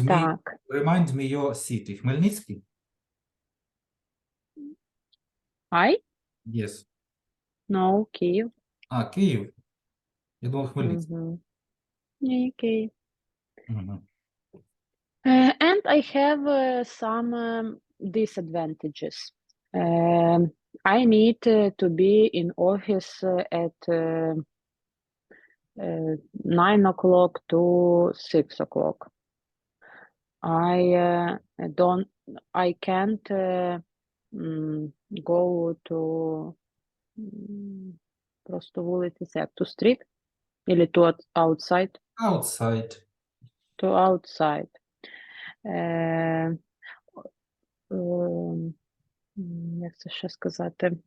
Так. Remind me your city. Хмельницький? I? Yes. No, Kyiv. Київ. Я думав, Хмельницький. Yeah, Kyiv. Мгм. And I have some disadvantages. I need to be in office at 9 o'clock to 6 o'clock. I can't go to просто вулиці, як to street, или to outside, Outside. to outside. Як це ще сказати?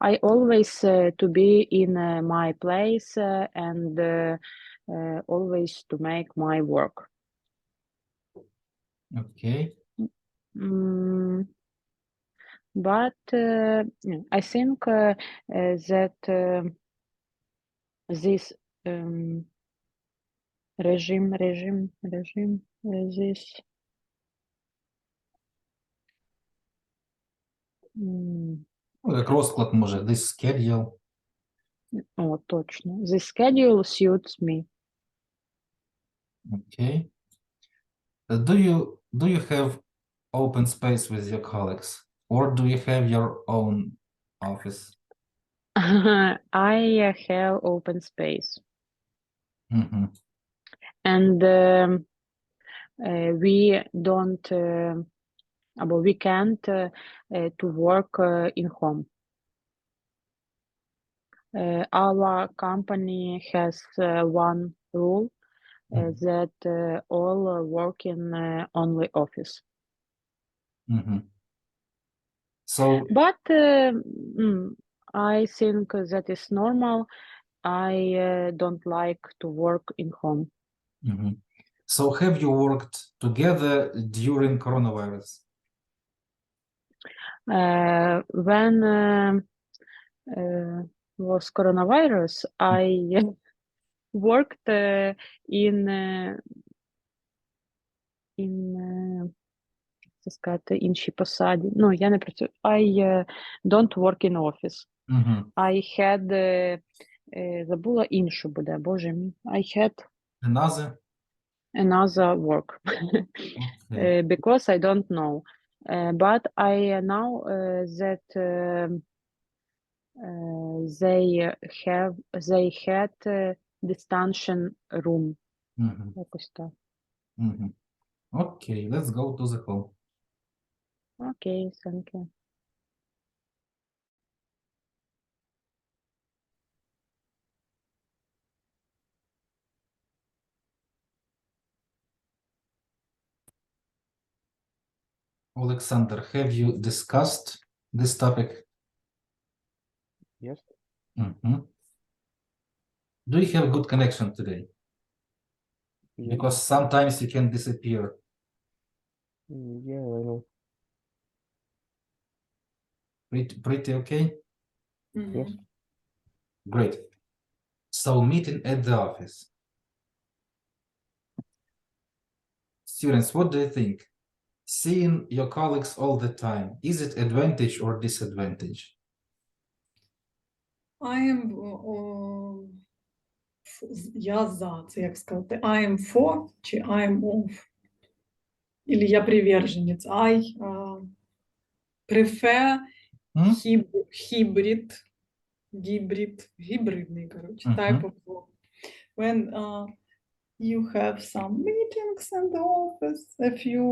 I always to be in my place and always to make my work. Okay. But I think that this this Як розклад може. This schedule. О, точно. The schedule suits me. Okay. Do you have open space with your colleagues, or do you have your own office? I have open space. Mm-hmm. And we don't we can't to work in home. Our company has one rule that all work in only office. Mm-hmm. So, but I think that is normal. I don't like to work in home. mm-hmm. So have you worked together during coronavirus? When was coronavirus, I worked in це сказати, іншій посаді. Ну, я не працюю. I don't work in office. I had забула іншу буде, боже мій. I had another work. Because I don't know. But I know that they had distension room. Якось так. Okay, let's go to the home. Okay, thank you. Alexander, have you discussed this topic? Yes. Do you have good connection today? Yes. Because sometimes you can disappear. Yeah, I know. Pretty okay? Yes. Great. So meeting at the office. Students, what do you think? Seeing your colleagues all the time, is it advantage or disadvantage? Я за, це як сказати, I am for чи I am of. Или я приверженець. I prefer гібридний, коротше, type of work. When you have some meetings in the office, a few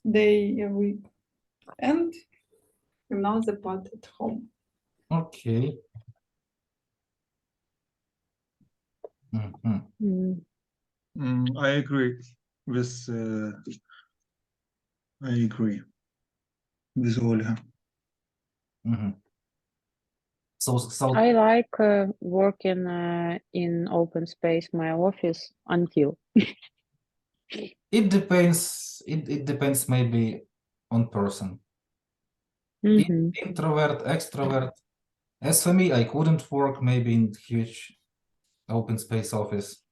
days a week, and another part at home. Okay. I agree with Olga. So I like working in open space, my office, until. It depends. It depends maybe on person. Introvert, extrovert. As for me, I couldn't work maybe in huge open space office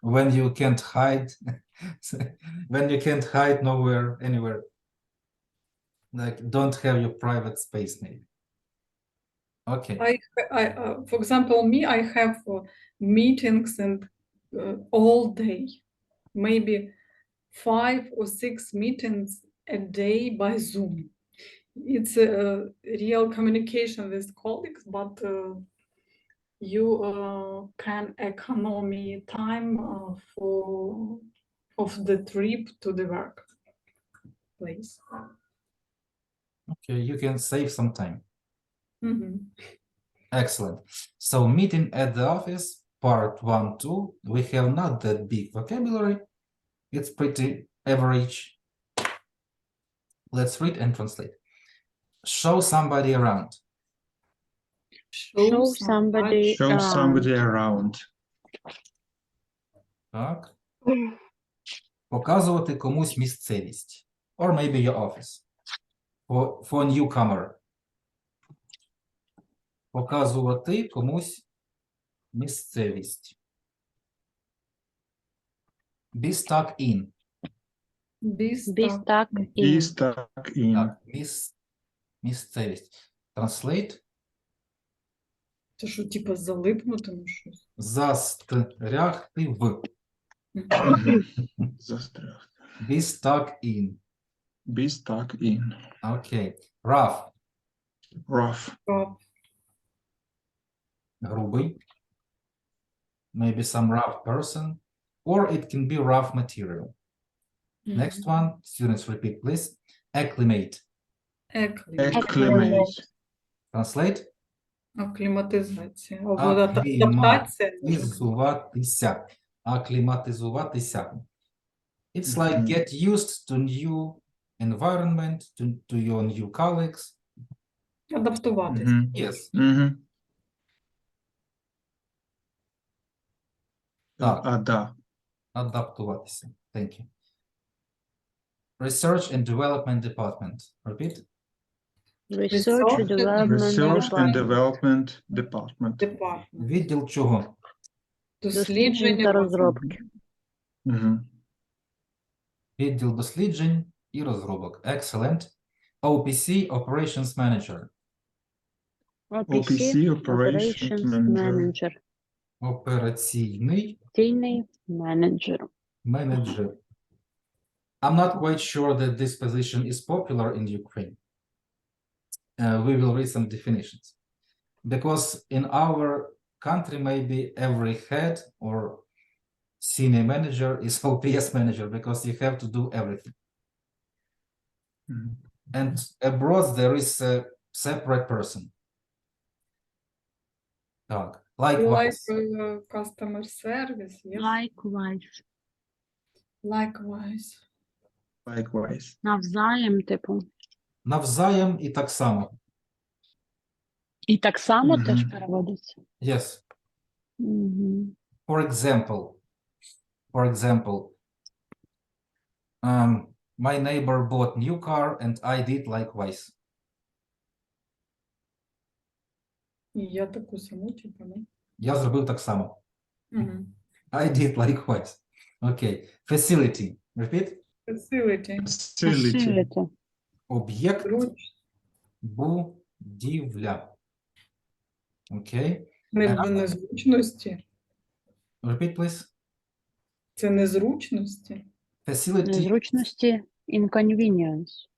when you can't hide, when you can't hide nowhere, anywhere. Like don't have your private space maybe. Okay. For example, me, I have meetings and all day, maybe 5 or 6 meetings a day by Zoom. It's a real communication with colleagues, but you can economy time of the trip to the work place. Okay, you can save some time. Mhm. Excellent. So meeting at the office, part 1, 2, we have not that big vocabulary. It's pretty average. Let's read and translate. Show somebody around. Show somebody Show somebody around. around. Так. Показувати комусь місцевість. Or maybe your office. For newcomer. Показувати комусь місцевість. Be stuck in. Be Be stuck. stuck Be in. stuck in. Так, місцевість. Translate. Це що, типа, залипнути на щось? Застрягти в. Застряг. Be stuck in. Be stuck in. Okay. Rough. Rough. Грубий. Maybe some rough person. Or it can be rough material. Next one. Students repeat, please. Acclimate. Acclimate. Translate. Акліматизація. Або адаптація. Акліматизуватися. Акліматизуватися. It's like get used to new environment, to your new colleagues. Адаптуватися. Yes. Так. Да. Адаптуватися. Thank you. Research and Development Department. Repeat. Research and Development Research and Department. Development Department. Відділ чого? Досліджень та розробки. Відділ досліджень і розробок. Excellent. OPC, Operations Manager. OPC, Operations Manager. Операційний менеджер. менеджер. I'm not quite sure that this position is popular in Ukraine. We will read some definitions. Because in our country, maybe every head or senior manager is OPS manager because you have to do everything. And abroad, there is a separate person. Так, likewise. Like customer service, yes. Likewise. Навзаєм, типу. Навзаєм і так само. І так само теж переводиться. Yes. Мгм. For example, my neighbor bought new car and I did likewise. І я таку саму, типу, не? Я зробив так само. Мгм. I did likewise. Okay. Facility. Repeat. Facility. Facility. Об'єкт, Зруч. будівля. Okay. Не в незручності. Repeat, please. Це незручності. Facility. Незручності, inconvenience.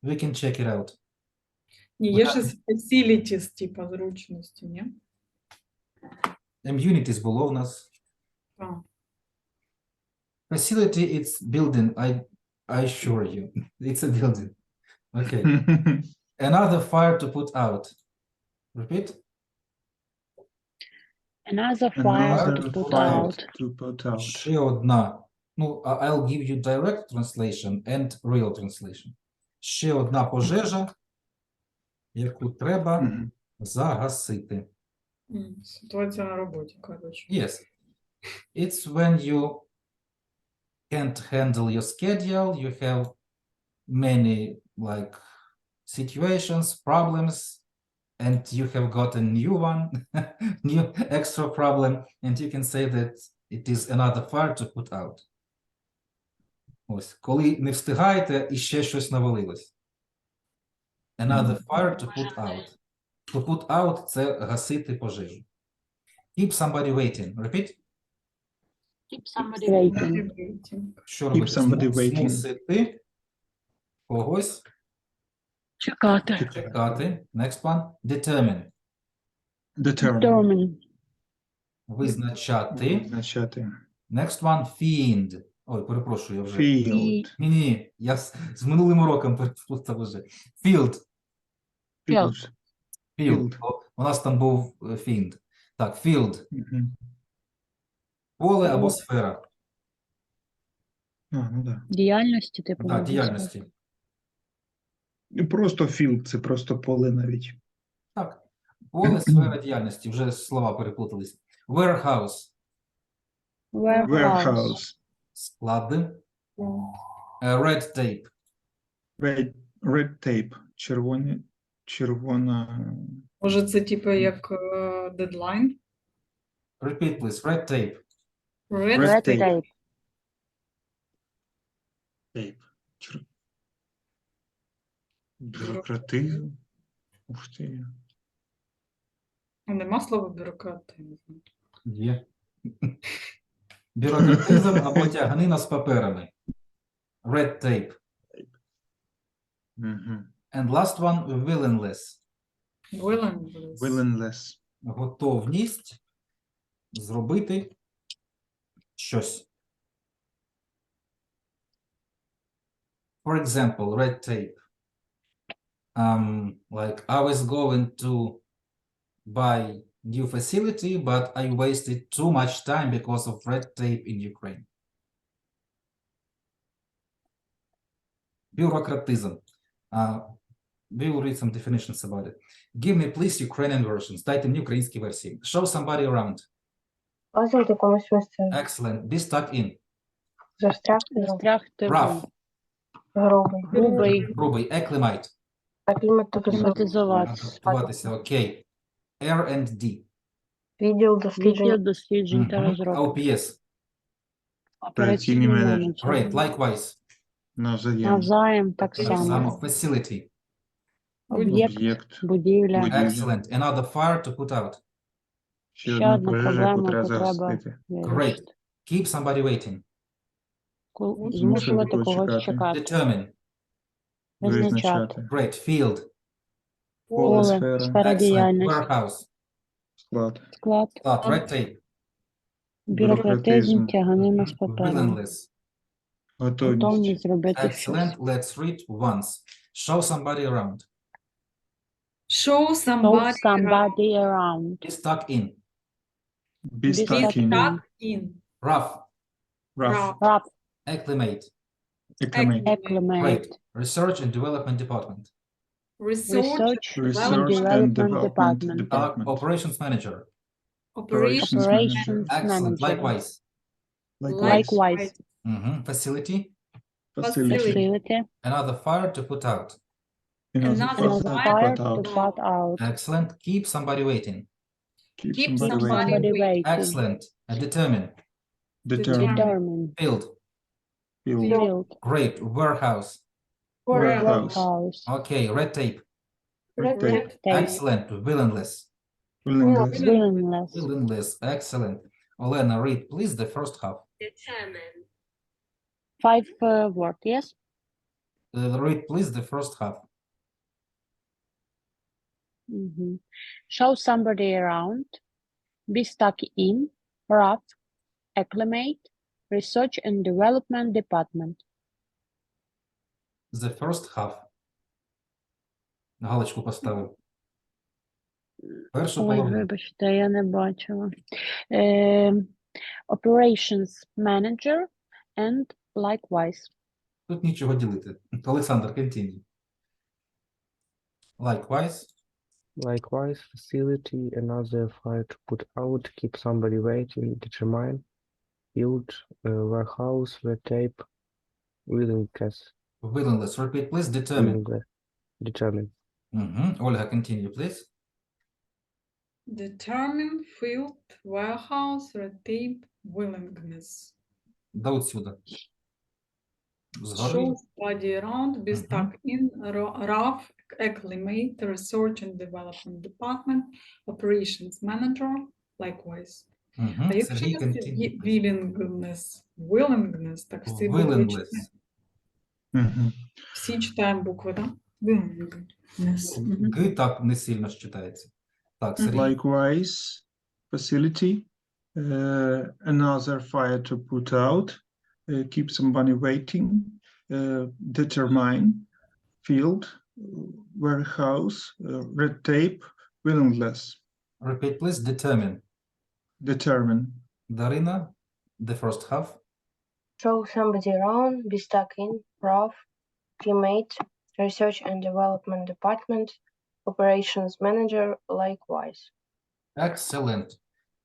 We can check it out. Ні, є ж facilities, типа, зручності, ні? Immunities було у нас. Так. Facility, it's building. I assure you. It's a building. Okay. Another fire to put out. Repeat. Another fire to Another put fire out. to put out. Ще одна. Ну, I'll give you direct translation and real translation. Ще одна пожежа, яку треба загасити. Ситуація на роботі, коротше. Yes. It's when you can't handle your schedule, you have many like situations, problems, and you have got a new one, new extra problem, and you can say that it is another fire to put out. Ось, коли не встигаєте і ще щось навалилось. Another fire to put out. To put out – це гасити пожежу. Keep somebody waiting. Repeat. Keep somebody waiting. Що Keep робити? somebody waiting. Змусити когось Чекати. чекати. Next one. Determine. Determine. Determine. Визначати. Визначати. Next one. Fiend. Ой, перепрошую, я вже. Field. Ні, я з минулим уроком переплутав вже. Field. Field. Field. У нас там був fiend. Так, field. Мгм. Поле або сфера. Ну да. Діяльності, типу. Так, діяльності. І просто field, це просто поле навіть. Так. Поле, сфера діяльності. Вже слова переплутались. Warehouse. Warehouse. Склади. Red tape. Red tape. Червона. Може, це типу як дедлайн? Repeat, please. Red tape. Red Red tape. tape. Tape. Бюрократизм. Ух ти. Нема слова бюрократ. я не знаю. Є. Бюрократизм або тяганина з паперами. Red tape. Мгм. And last one, willingness. Willingness. Willingness. Готовність зробити щось. For example, red tape. Like I was going to buy new facility, but I wasted too much time because of red tape in Ukraine. Bureaucratism. We will read some definitions about it. Give me, please, Ukrainian versions. Дайте мені українські версії. Show somebody around. Дозвольте комусь місце. Excellent. Be stuck in. Застрягти. Застрягти. Rough. Грубий. Грубий. Грубий. Acclimate. Акліматизуватися. Адаптуватися. Окей. R&D. Відділ досліджень. Відділ досліджень та розробки. OPS. Операційний менеджер. Great. Likewise. Навзаєм. Навзаєм так Так само. само. Facility. Об'єкт, будівля. Будівля. Excellent. Another fire to put out. Ще Ще одна одна пожежа, яку проблема, треба яку треба загасити. Great. вирішити. Keep somebody waiting. Змушувати когось когось чекати. чекати. Determine. Визначати. Great. Field. Поле, Поле, сфера, сфера Excellent. діяльності. Warehouse. склад. Склад, Red tape. бюрократизм, тяганина з паперами. Willingness. Готовність. Готовність зробити щось. Excellent. Let's read once. Show somebody around. Show Show somebody somebody around. Be stuck in. Be Be stuck stuck in. stuck in. Rough. Rough. Rough, Acclimate. Acclimate. acclimate. Great. Research and Development Department. Research, Research Development and Development Department. Operations Manager. operation, Operations Excellent. manager. Likewise. Likewise. Facility. Facility. Facility. Another fire to put out. Another Another fire fire to put out. Excellent. Keep somebody waiting. Keep somebody Somebody waiting. waiting. Excellent. Determine. Determine. Determine. Field. Field. Field. Great. Warehouse. Warehouse. Warehouse. Okay. Red tape. Red tape. Tape. Excellent. Willingness. Willingness. Willingness. Willingness. Excellent. Olena, read please the first half. Determine. 5 word, yes? Read please the first half. Show somebody around. Be stuck in. Rough. Acclimate. Research and Development Department. The first half. Галочку поставив. Першу Ой, половину. вибачте, я не бачила. Operations Manager and likewise. Тут нічого ділити. Олександр, continue. Likewise. Likewise, facility, another fire to put out, keep somebody waiting, determine, field, warehouse, red tape, willingness, Willingness. Repeat please. Determine. determine. Ольга, continue please. Determine field, warehouse, red tape, willingness. До отсюда. Згори. Show, study around, be stuck in, rough, acclimate, research and development department, operations manager, likewise. А якщо Сергій continue. willingness, так всі букви Willingness. читаємо. Мгм. Всі читаємо букви, так? Willingness. Г так не сильно ж читається. Так, Сергій. Likewise, facility, another fire to put out, keep somebody waiting, determine, field, warehouse, red tape, willingness, Repeat, please. Determine. determine. Дарина, the first half. Show somebody around, be stuck in, rough, teammate, research and development department, operations manager, likewise. Excellent.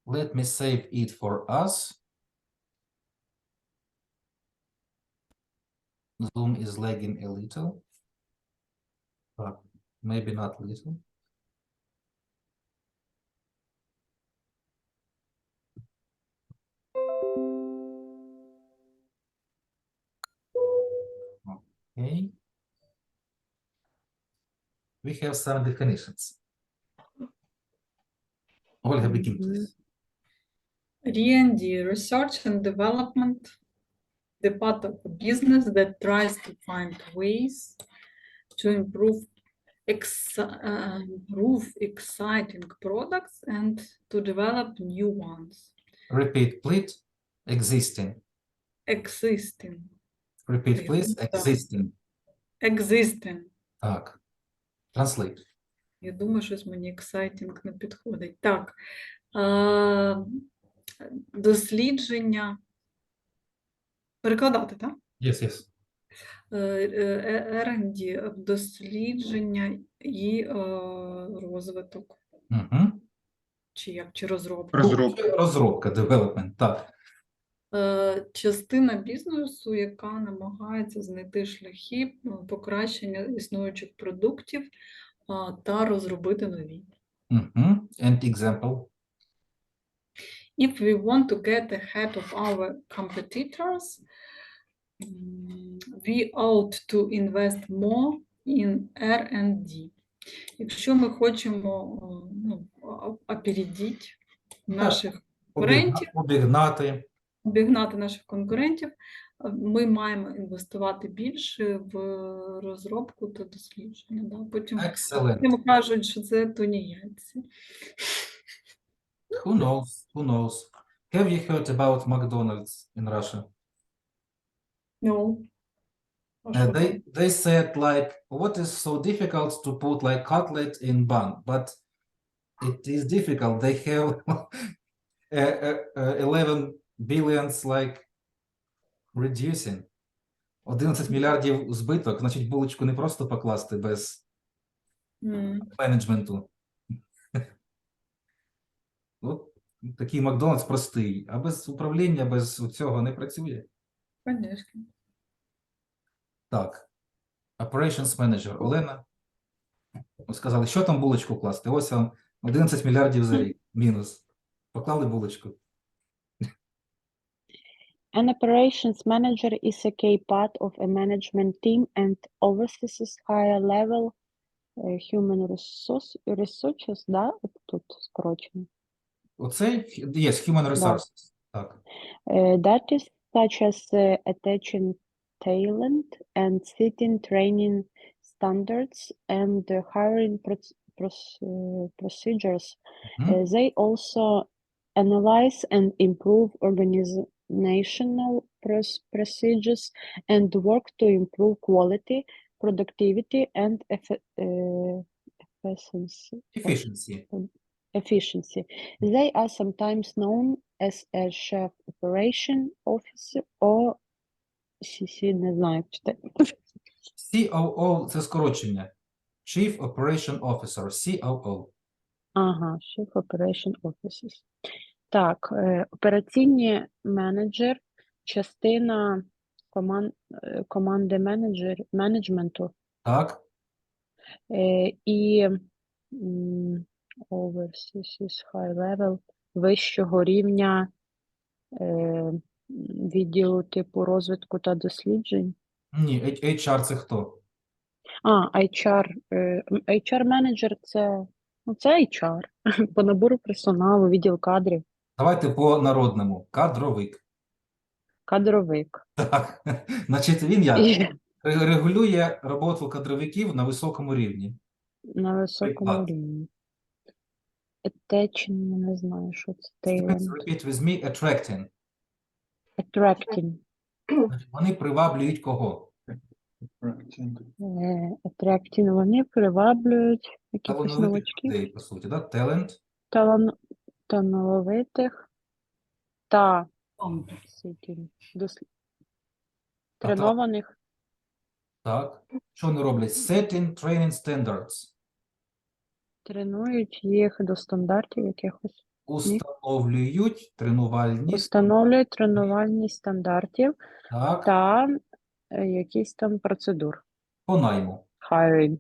Let me save it for us. Zoom is lagging a little. But maybe not little. Okay. We have some definitions. Olga, begin, please. R&D, research and development, the part of a business that tries to find ways to improve exciting products and to develop new ones. Repeat, please. Existing. Existing. Repeat, please. Да. Existing. Existing. Так. Translate. Я думаю, щось мені exciting не підходить. Так. Дослідження. Перекладати, так? Yes, yes. R&D, дослідження і розвиток. Чи як? Чи розробка? Розробка. Розробка, development, так. Частина бізнесу, яка намагається знайти шляхи покращення існуючих продуктів та розробити нові. And example? If we want to get ahead of our competitors, we ought to invest more in R&D. Якщо ми хочемо опередити наших конкурентів, обігнати наших конкурентів, ми маємо інвестувати більше в розробку та дослідження. Да? Потім кажуть, що це тунеядці. Who knows? Who knows? Have you heard about McDonald's in Russia? No. They said like, what is so difficult to put like cutlet in bun? But it is difficult. They have 11 billions like reducing. 11 мільярдів збиток, значить булочку не просто покласти без менеджменту. От такий Макдональдс простий, а без управління, без цього не працює. Конечно. Так. Operations Manager. Олена. Сказали, що там булочку класти? Ось вам 11 мільярдів за рік. Мінус. Поклали булочку. An operations manager is a key part of a management team and oversees higher level human resources, да? Тут скорочено. Оцей, yes, human resources. Так. That is such as attaching talent and setting training standards and hiring procedures. They also analyze and improve organizational procedures and work to improve quality, productivity, and efficiency. They are sometimes known as a chief operation officer or CC, не знаю, читати. COO – це скорочення. Chief Operation Officer, COO. Ага, Chief Operation Officers. Так, операційні менеджер, частина команди менеджменту. Так. І overseas high level вищого рівня відділу типу розвитку та досліджень. Ні, HR це хто? HR менеджер це, ну, це HR. По набору персоналу, відділ кадрів, Давайте по народному. Кадровик. кадровик. Так. Значить, він як? І Регулює роботу кадровиків на високому рівні. на високому Приклад. рівні. Attaching, не знаю, що це. Students, Talent. repeat with me, attracting. Attracting. Значить, вони приваблюють кого? Attracting, вони приваблюють якихось Талановитих новачків, людей, по суті, да? Talent. талановитих та seeking, тренованих. Так. Що вони роблять? Setting training standards. Тренують їх до стандартів якихось. Установлюють тренувальні. Установлюють тренувальні стандартів Так. та якісь там процедур. По найму. Hiring.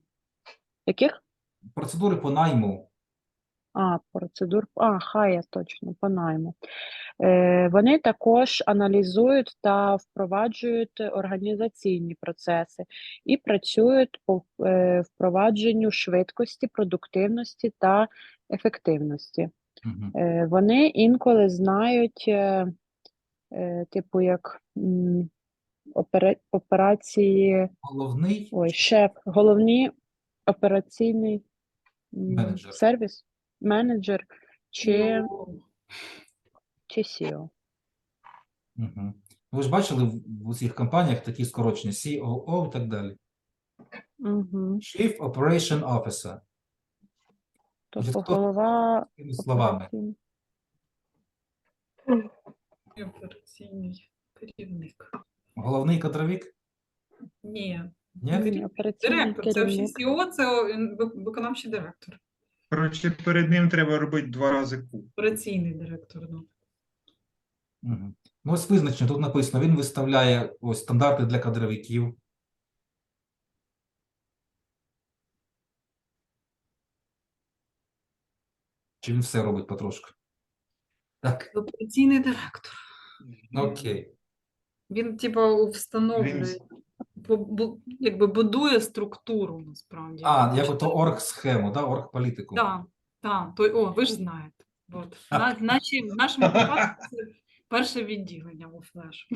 Яких? Процедури по найму. Процедур. Hire, точно, по найму. Вони також аналізують та впроваджують організаційні процеси і працюють по впровадженню швидкості, продуктивності та ефективності. Мгм. Вони інколи знають, типу, як операції, Головний головний операційний менеджер. сервіс, менеджер чи Ну, CEO. Мгм. Ви ж бачили в усіх компаніях такі скорочення COO і так далі. Угу. Chief Operation Officer. Тобто Хто голова такими словами? операційний. операційний керівник. Головний кадровик? Ні. Ні? Ні, операційний Директор. Це всі керівник. CEO, це виконавчий директор. Коротше, перед ним треба робити 2 рази Q. Операційний директор. Ну. Мгм. Ну, ось визначено, тут написано, він виставляє ось стандарти для кадровиків. Чи він все робить потрошку? Так, Операційний директор. окей. Він, типу, встановлює, якби будує структуру, насправді. Як ото оргсхему, да? Оргполітику. Так, так. Ви ж знаєте. От. В нашому випадку це перше відділення у флеш.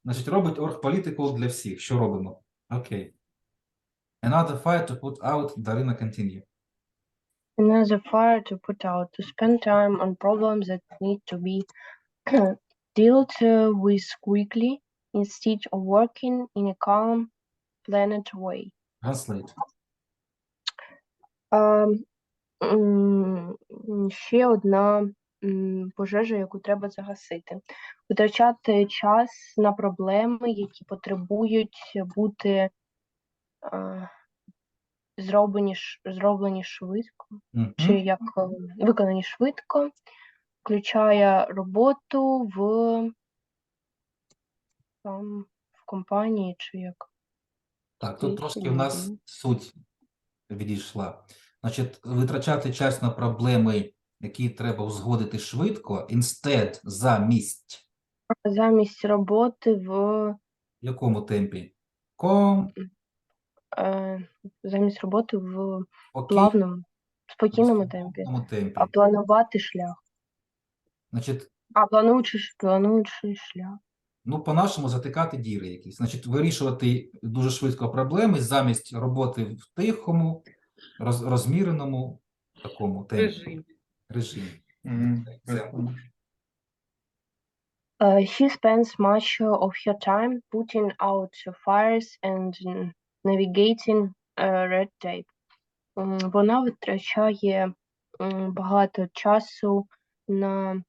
Значить, робить оргполітику для всіх. Що робимо? Окей. Another fire to put out. Дарина, continue. Another fire to put out, to spend time on problems that need to be dealt with quickly instead of working in a calm, planned way. Translate. Ще одна пожежа, яку треба загасити. Витрачати час на проблеми, які потребують бути зроблені швидко, Мгм. чи як виконані швидко, включає роботу в компанії, чи як. Так, тут Більше трошки в не нас знаю. суть відійшла. Значить, витрачати час на проблеми, які треба узгодити швидко, instead, замість. Замість роботи в В якому темпі? замість роботи в Окей, спокійному темпі. спокійному темпі. А планувати шлях. Значить, Плануючи шлях. ну, по-нашому затикати діри якісь. Значить, вирішувати дуже швидко проблеми замість роботи в тихому, розміреному такому темпі. Режимі. Це. She spends much of her time putting out fires and navigating red tape. Вона витрачає багато часу на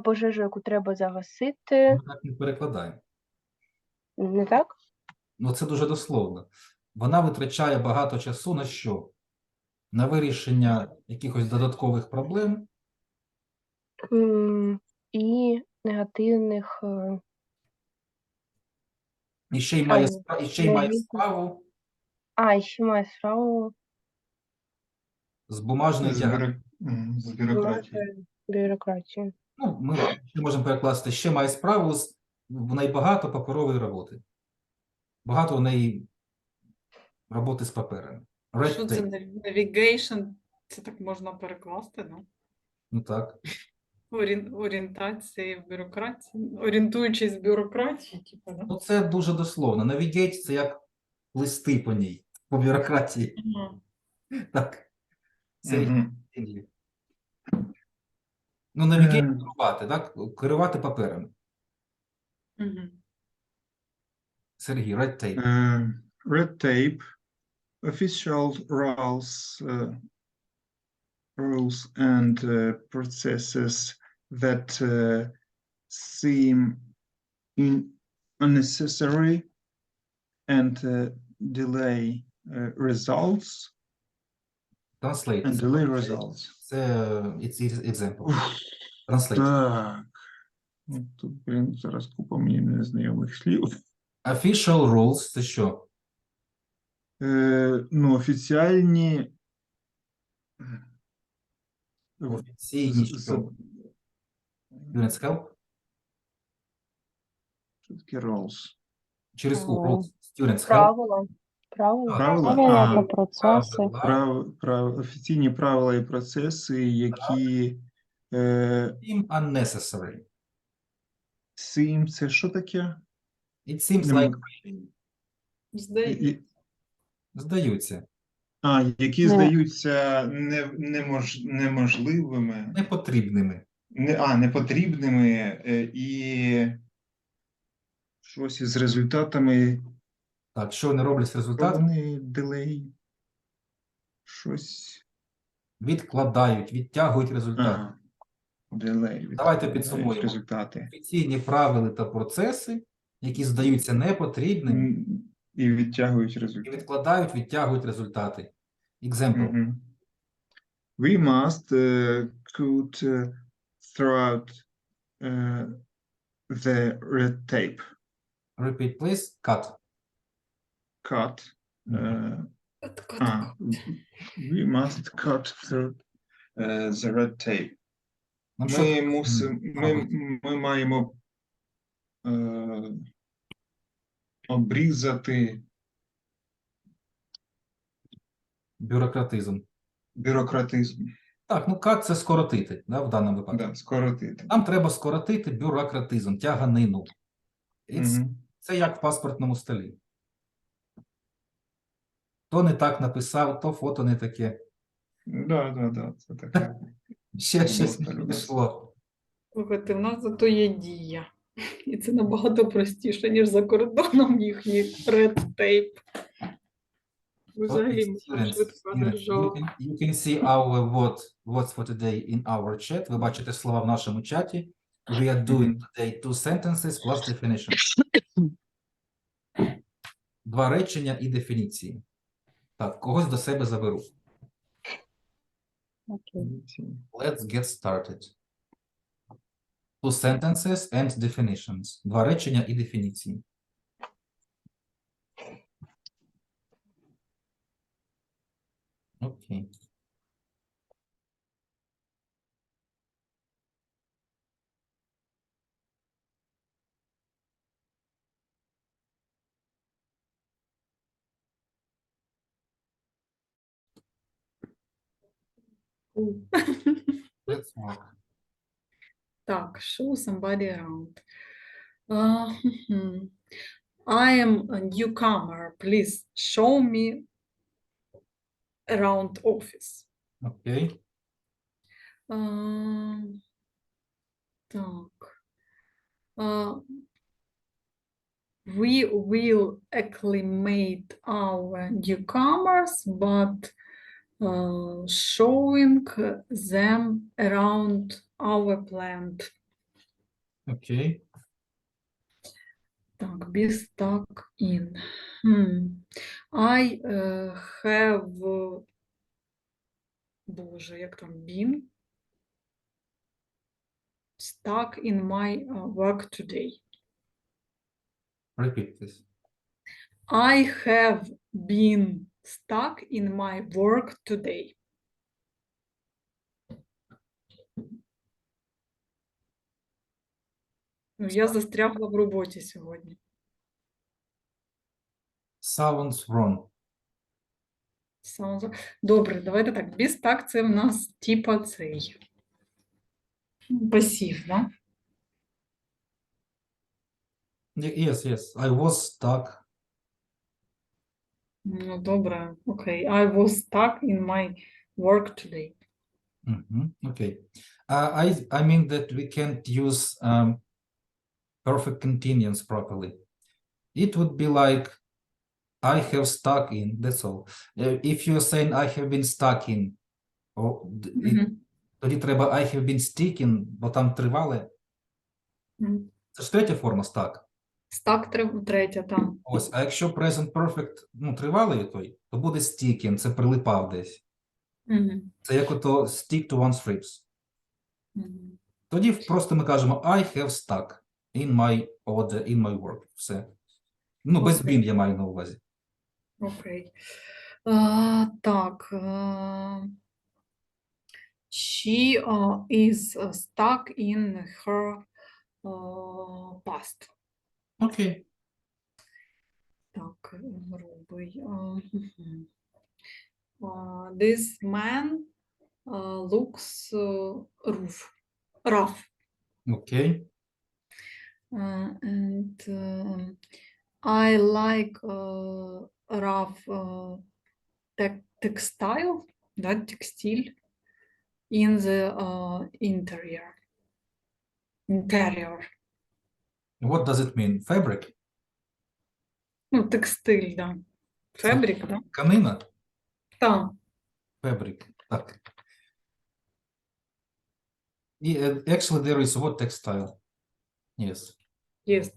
пожежу, яку треба загасити. Ми так не перекладаємо. Не так? Ну, це дуже дословно. Вона витрачає багато часу на що? На вирішення якихось додаткових проблем. І негативних І ще й має справу Ще має справу з бумажною З тяганиною. з бюрократією. бюрократію. Ну, ми ще можемо перекласти, ще має справу з в неї багато паперової роботи. Багато у неї роботи з паперами. Red Що це tape. navigation? Це так можна перекласти, ну? Ну так. Орієнтації в бюрократії, орієнтуючись в бюрократії, типу, да? Ну, це дуже дословно. Navigate – це як листи по ній, по бюрократії. Ага. Так. Це Мгм. ну, navigate – керувати, так? Керувати паперами. Мгм. Сергій, red tape. Red tape, official rules and processes that seem unnecessary and delay results. Translate. And delay results. Це example. Translate. Так. Ну, тут, блін, зараз купа мені незнайомих слів. Official rules – це що? Ну, офіціальні Офіційні що? Units help? Що таке rules? Через U. О. Rules. Students help? Правила. Правила. Правила? Правила А, та процеси. Правила. офіційні правила і процеси, які Seem unnecessary. seem, це що таке? It seems Нем- like Здається. здаються. Які Не. здаються неможливими, Непотрібними. непотрібними і щось із результатами. Так, що вони роблять з результатом? Вони делей. Щось. Відкладають, відтягують результат. Ага. Делей. Давайте підсумуємо. Результати. Офіційні правила та процеси, які здаються непотрібними, І відтягують і результати. відкладають, відтягують результати. Example. Мгм. We must cut throughout the red tape. Repeat, please. Cut. Cut. Кат-кат-кат. We must cut through the red tape. Нам що треба Ми маємо обрізати бюрократизм. бюрократизм. Так, ну cut – це скоротити, да, в даному випадку. Да, скоротити. Нам треба скоротити бюрократизм, тяганину. Це як в паспортному столі. То не так написав, то фото не таке. Да, це таке. Ще щось не Удобно, пішло. Слухайте, в нас зато є дія. І це набагато простіше, ніж за кордоном їхній red tape. Взагалі, Students, швидка держава. you can see our words for today in our chat. Ви бачите слова в нашому чаті. We are doing today 2 sentences plus definition. 2 речення і дефініції. Так, когось до себе заберу. Окей. Let's get started. 2 sentences and definitions. 2 речення і дефініції. Окей. Let's work. Так, show somebody around. I am a newcomer. Please show me around office. Окей. Так. We will acclimate our newcomers, but showing them around our plant. Окей. Так, be stuck in. I have, Боже, як там, been stuck in my work today. Repeat this. I have been stuck in my work today. Ну, я застрягла в роботі сьогодні. Sounds wrong. Добре, давайте так. Be stuck – це в нас типа цей пасів, да? Yes. I was stuck. Ну, добре, окей. I was stuck in my work today. Okay. I mean that we can't use perfect continuous properly. It would be like I have stuck in, that's all. If you're saying I have been stuck in, тоді треба I have been sticking, бо там тривале. Це ж третя форма stuck. Stuck третя, там. Ось, а якщо present perfect, ну, тривалий той, то буде sticking, це прилипав десь. Це як ото stick to one's ribs. Тоді просто ми кажемо I have stuck in my order, in my work. Все. Ну, без been я маю на увазі. Окей. Так. She is stuck in her past. Окей. Так, грубий. This man looks rough. Окей. And I like rough textile, да, текстиль, in the interior. What does it mean? Fabric? Ну, текстиль, да. Фабрик, да? Тканина? Так. Fabric. Так. Actually, there is what textile. Yes. Yes.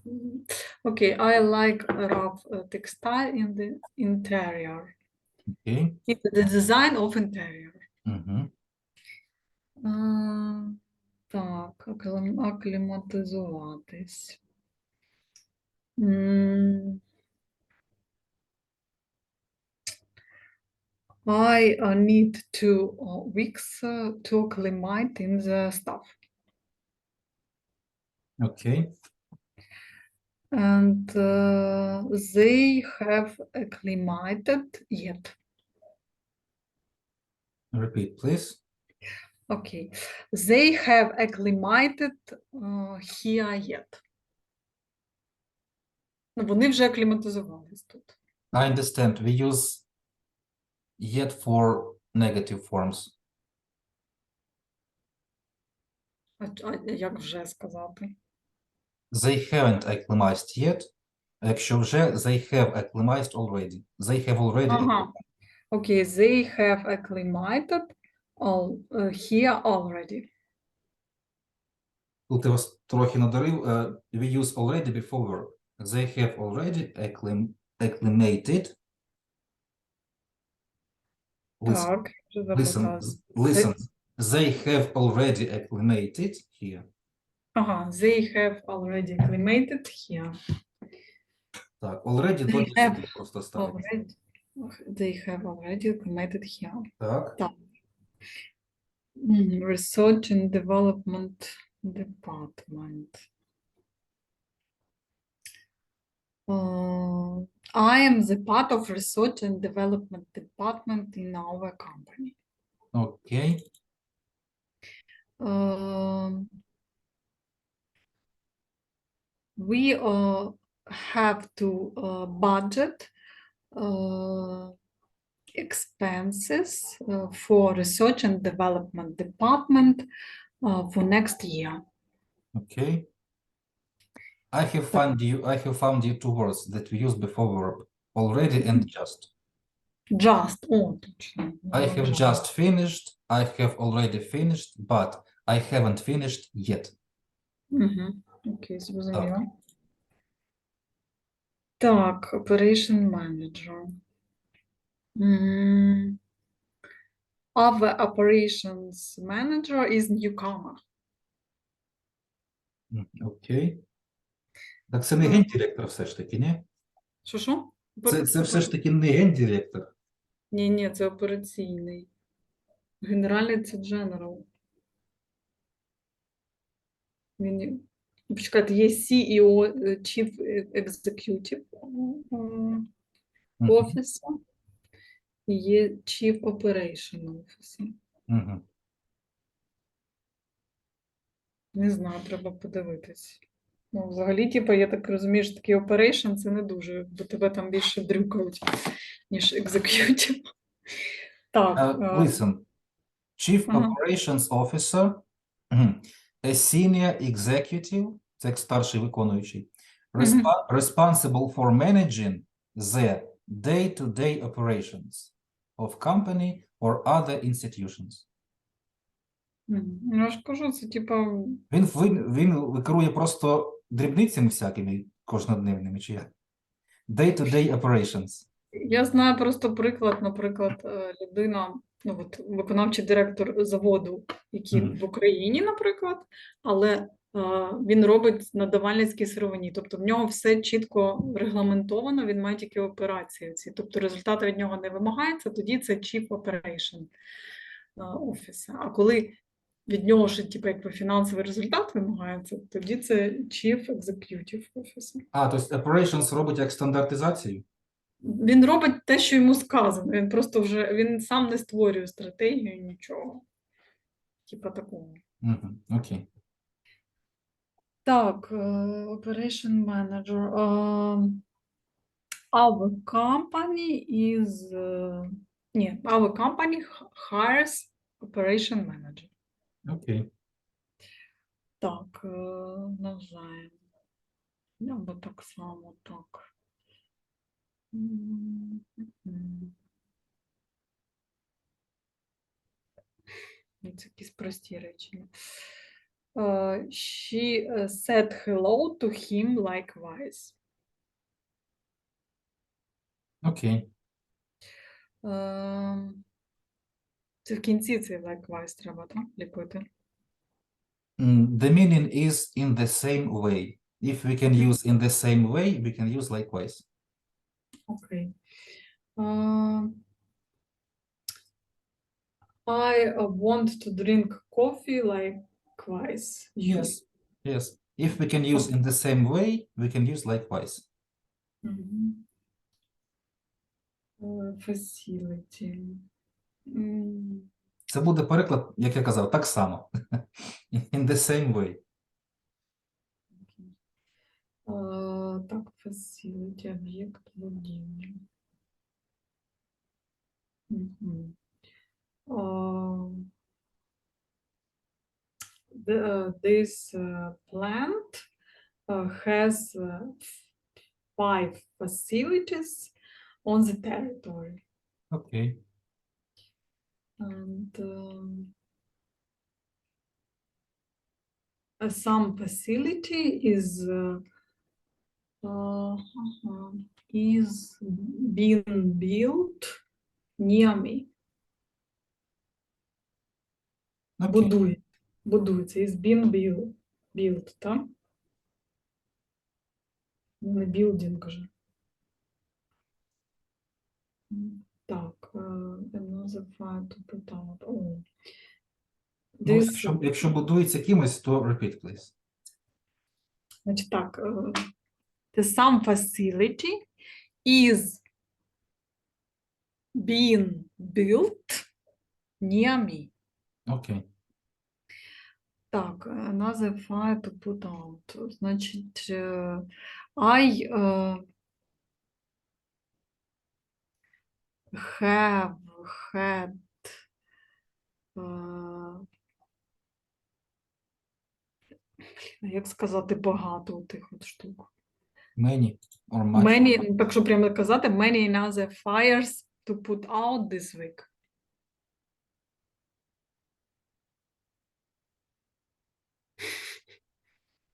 Okay, I like rough textile in the interior. Okay. It's the design of interior. Так, акліматизуватись. I need 2 weeks to acclimate in the stuff. Okay. And they have acclimated yet. Repeat, please. Okay. They have acclimated here yet. Ну, вони вже акліматизувались тут. I understand. We use yet for negative forms. А як вже сказати? They haven't acclimatized yet. Якщо вже, they have acclimatized already. They have already. Ага. Okay, they have acclimated here already. Тут я вас трохи надарив. We use already before verb. They have already acclimated. Так, вже записала. Listen. They have already acclimated here. Ага, they have already acclimated here. Так, already до дійсно просто ставить. They have already acclimated here. Так. Так. Research and Development Department. I am the part of Research and Development Department in our company. Okay. We have to budget expenses for Research and Development Department for next year. Okay. I have found you 2 words that we use before verb. Already and just. Just. Oh, точно. I have just finished. I have already finished, but I haven't finished yet. Окей, зрозуміло. Так, Operation Manager. Our Operations Manager is newcomer. Окей. Так це не гендиректор все ж таки, ні? Що? Це все ж таки не гендиректор. Ні, це операційний. Генеральний це General. Почекайте, є CEO, Chief Executive Officer, і є Chief Operation Officer. Не знаю, треба подивитись. Ну, взагалі, типу, я так розумію, що такий operation це не дуже, бо тебе там більше дрюкають, ніж executive. Так. Listen. Chief Operations Officer, a senior executive, це як старший виконуючий, responsible for managing the day-to-day operations of company or other institutions. Ну, я ж кажу, це типа. Він керує просто дрібницями всякими кожнодневними, чи як? Day-to-day operations. Я знаю просто приклад, наприклад, людина, ну от виконавчий директор заводу, який в Україні, наприклад, але він робить на давальницькій сировині. Тобто в нього все чітко регламентовано, він має тільки операції ці. Тобто результати від нього не вимагаються, тоді це Chief Operation Officer. А коли від нього ж типу, якби фінансовий результат вимагається, тоді це Chief Executive Officer. Тобто Operations робить як стандартизацію? Він робить те, що йому сказано. Він просто вже він сам не створює стратегію, нічого. Типа такого. Окей. Так, Operation Manager. Our company is... our company hires Operation Manager. Окей. Так, навзаєм. Або так само, так. Це якісь прості речення. She said hello to him likewise. Окей. Це в кінці цей likewise треба, так? Ліпити. The meaning is in the same way. If we can use in the same way, we can use likewise. Окей. I want to drink coffee likewise. Yes. Yes. If we can use in the same way, we can use likewise. Facility. Це буде переклад, як я казав, так само. In the same way. Так, facility, об'єкт будівлі. This plant has 5 facilities on the territory. Okay. And some facility is being built near me. Okay. Будується. Is being built, так? Не building вже. Так, another file to put out. Якщо будується кимось, то repeat, please. Значить так, the some facility is being built near me. Окей. Так, another file to put out. Значить, I have had як сказати багато тих от штук. Many or much. Many, так що прямо казати, many another fires to put out this week.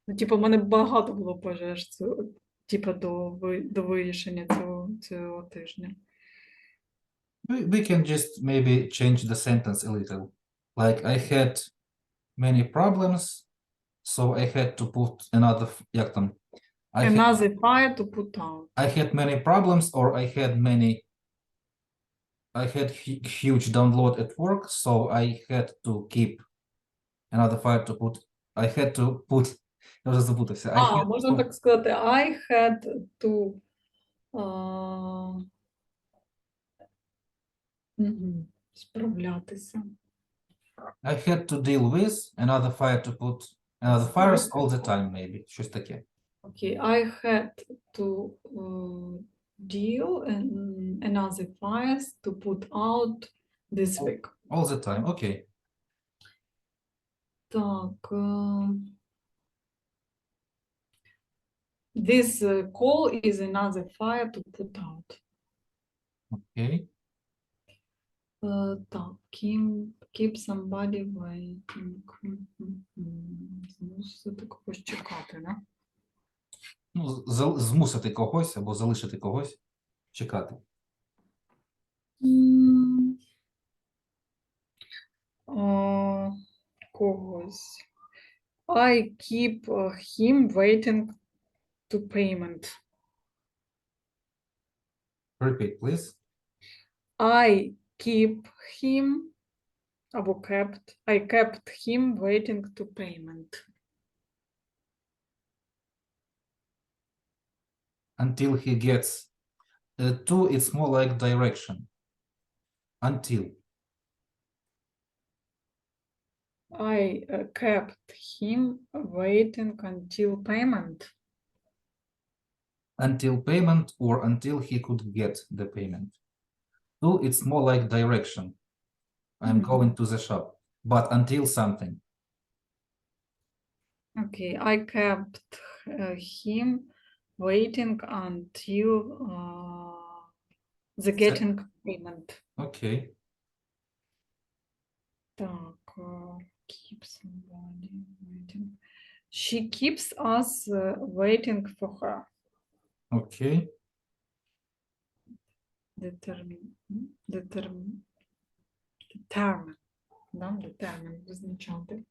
Ну, типу, в мене багато було пожеж, типу, до вирішення цього тижня. We can just maybe change the sentence a little. Like, I had many problems, so I had to put another, як там, I had, Another fire to put out. I had many problems, or I had huge download at work, so I had to keep another fire to put. I had to put. Я вже забутався. I had Можна to, так сказати, I had to справлятися. I had to deal with another fire to put another fires all the time, maybe. Щось таке. Okay, I had to deal and another fires to put out this week. All the time, okay. Так. This call is another fire to put out. Okay. Так, keep somebody waiting. Змусити когось чекати, да? Ну, змусити когось або залишити когось чекати. Когось. I keep him waiting to payment. Repeat, please. I keep him або I kept him waiting to payment. Until he gets to, it's more like direction. Until. I kept him waiting until payment. Until payment or until he could get the payment. To, it's more like direction. I'm going to the shop, but until something. Okay, I kept him waiting until the getting payment. Okay. Так, keep somebody waiting. She keeps us waiting for her. Okay. Determine, визначати.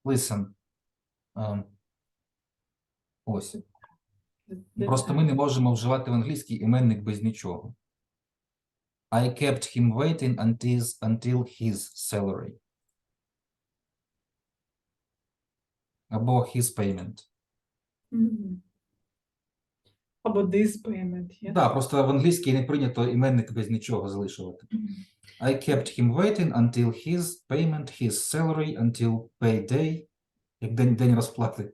Listen. Ось. Просто ми не можемо вживати в англійській іменник без нічого. I kept him waiting until his salary. Або his payment. Або this payment, yes. Да, просто в англійській не прийнято іменник без нічого залишувати. I kept him waiting until his payment, his salary, until payday. Як день розплати.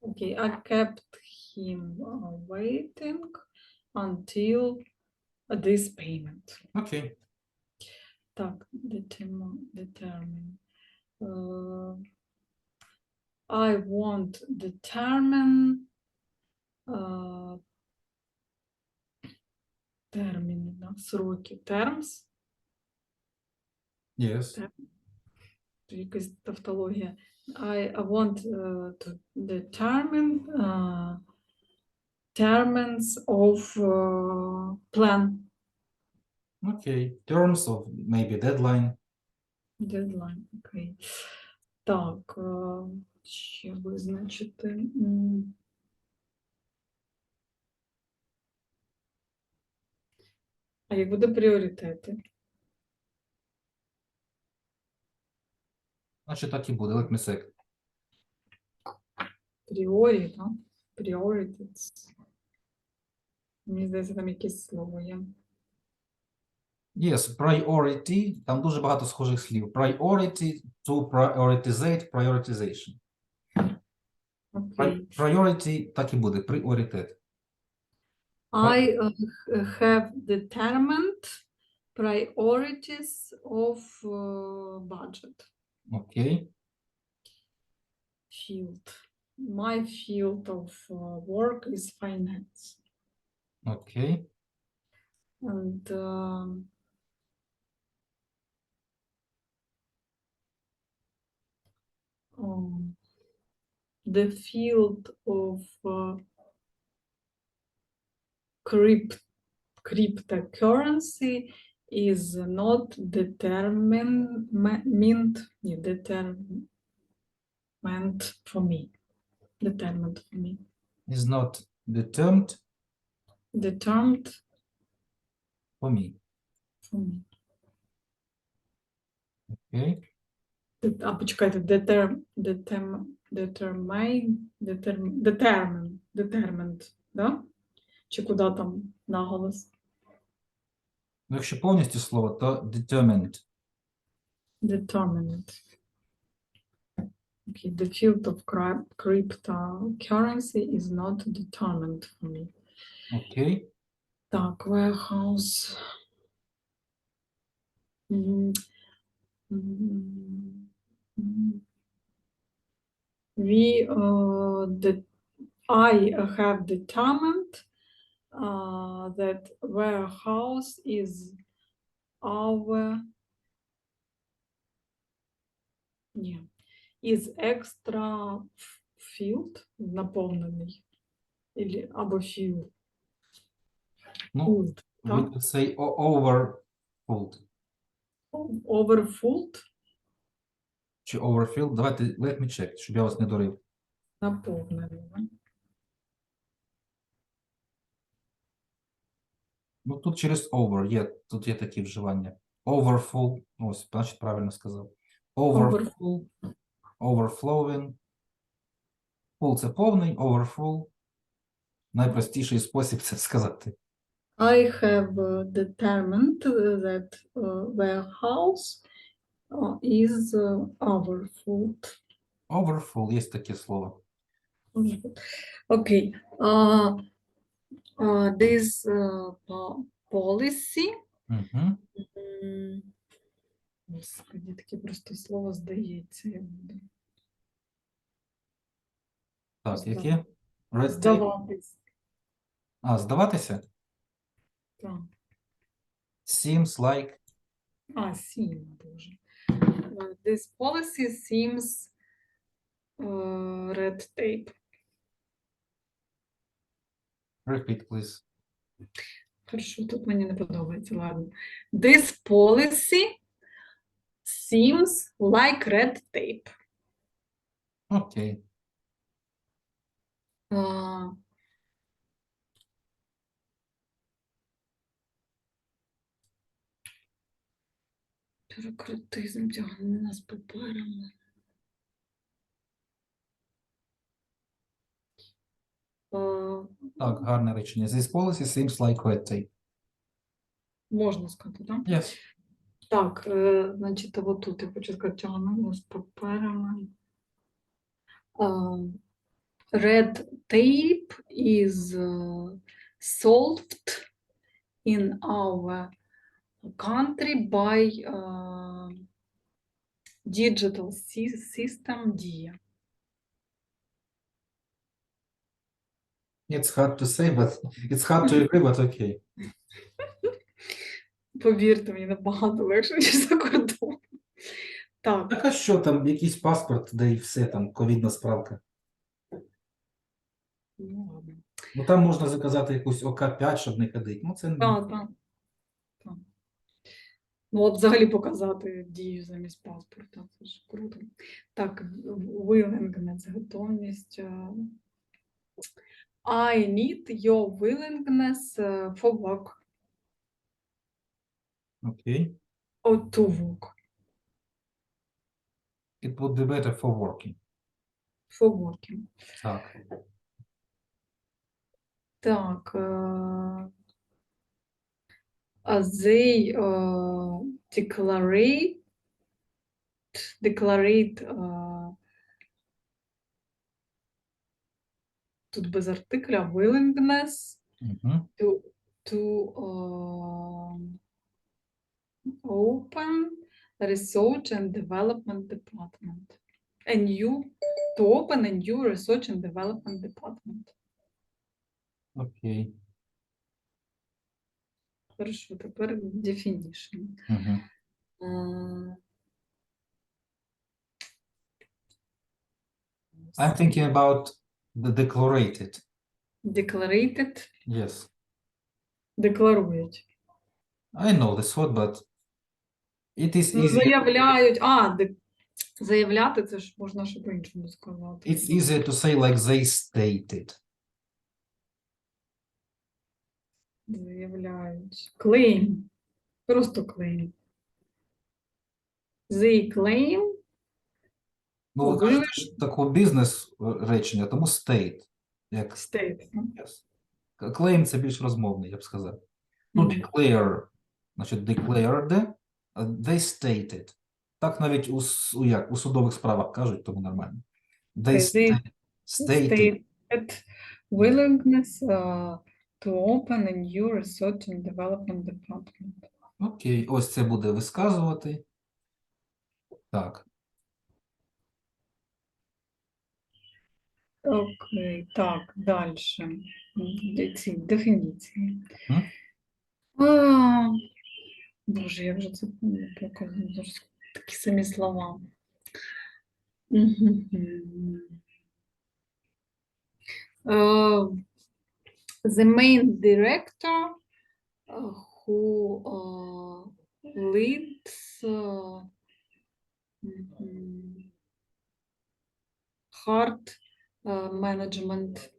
Okay, I kept him waiting until this payment. Окей. Так, determine. I won't determine терміни, да, сроки, terms. Yes. Якась тавтологія. I want to determine terms of plan. Okay. Terms of maybe deadline. Deadline, окей. Так, ще визначити. А як буде пріоритети? Значить, так і буде. Let me see. Пріорі, так? Priorities. Мені здається, там якесь слово є. Yes, priority. Там дуже багато схожих слів. Priority to prioritizate, prioritization. Окей. Priority так і буде. Пріоритет. I have determined priorities of budget Окей. field. My field of work is finance. Окей. And the field of cryptocurrency is not determined for me. Determined for me. Is not determined Determined for me. for me. Okay. А почекайте, determined, да? Чи куди там наголос? Ну, якщо повністю слово, то determined. Determined. Okay, the field of cryptocurrency is not determined for me. Окей. Так, warehouse. М, м, м. I have determined that warehouse is our is extra field наповнений або field. Ну, Filled, we так? could say overfilled. Overfilled Чи overfilled. Давайте, let me check, щоб я вас не дурив. наповнений. да? Ну, тут через over є, тут є такі вживання. Overfull, ось, значить, правильно сказав. Overfull, overflowing. Full – це повний, overfull. Найпростіший спосіб це сказати. I have determined that warehouse is overfilled. Overfull, є таке слово. Okay. This policy. Угу. Господи, таке просто слово здається. Я буду. Так, яке? Red tape. Здаватись. А, здаватися? Так. Seems like. Seem, боже. This policy seems red tape. Repeat, please. Хорошо, тут мені не подобається, ладно. This policy seems like red tape. Окей. Бюрократизм тягне нас попереду. Так, гарне речення. This policy seems like red tape. Можна сказати, так? Yes. Так, значить, от тут я хочу сказати, тягне нас попереду. Red tape is solved in our country by digital system DIA. It's hard to say, but it's hard to agree, but okay. Повірте мені, набагато легше, ніж за кордон. Так. Так, а що там, якийсь паспорт, де і все, там, ковідна справка. Ну, ладно. Ну, там можна заказати якусь ОК-5, щоб не ходити. Ну, це... Так. Ну, от взагалі показати дію замість паспорта. Це ж круто. Так, willingness, готовність. I need your willingness for work. Окей. Or to work. It would be better for working. For working. Так. Так. They declarate тут без артикля willingness Угу. to open research and development department. To open a new research and development department. Окей. Хорошо, тепер definition. Угу. I'm thinking about the declarated. Declarated. Yes. Декларують. I know this word, but it is easier. Заявляють. Заявляти це ж можна ще по-іншому сказати. It's easier to say like they stated. Заявляють. Claim. Просто claim. They claim. Ну, ви О, кажете ж такого бізнес речення, тому state. Як State. yes. Claim – це більш розмовний, я б сказав. Ну, Мгм. declare, значить, declared, they stated. Так навіть у судових справах кажуть, тому нормально. They They stated. stated willingness to open a new research and development department. Окей, ось це буде висказувати. Так. Окей, так, далі. Ці дефініції. М? Боже, як же це показую? Зараз такі самі слова. Мгм. The main director who leads hard management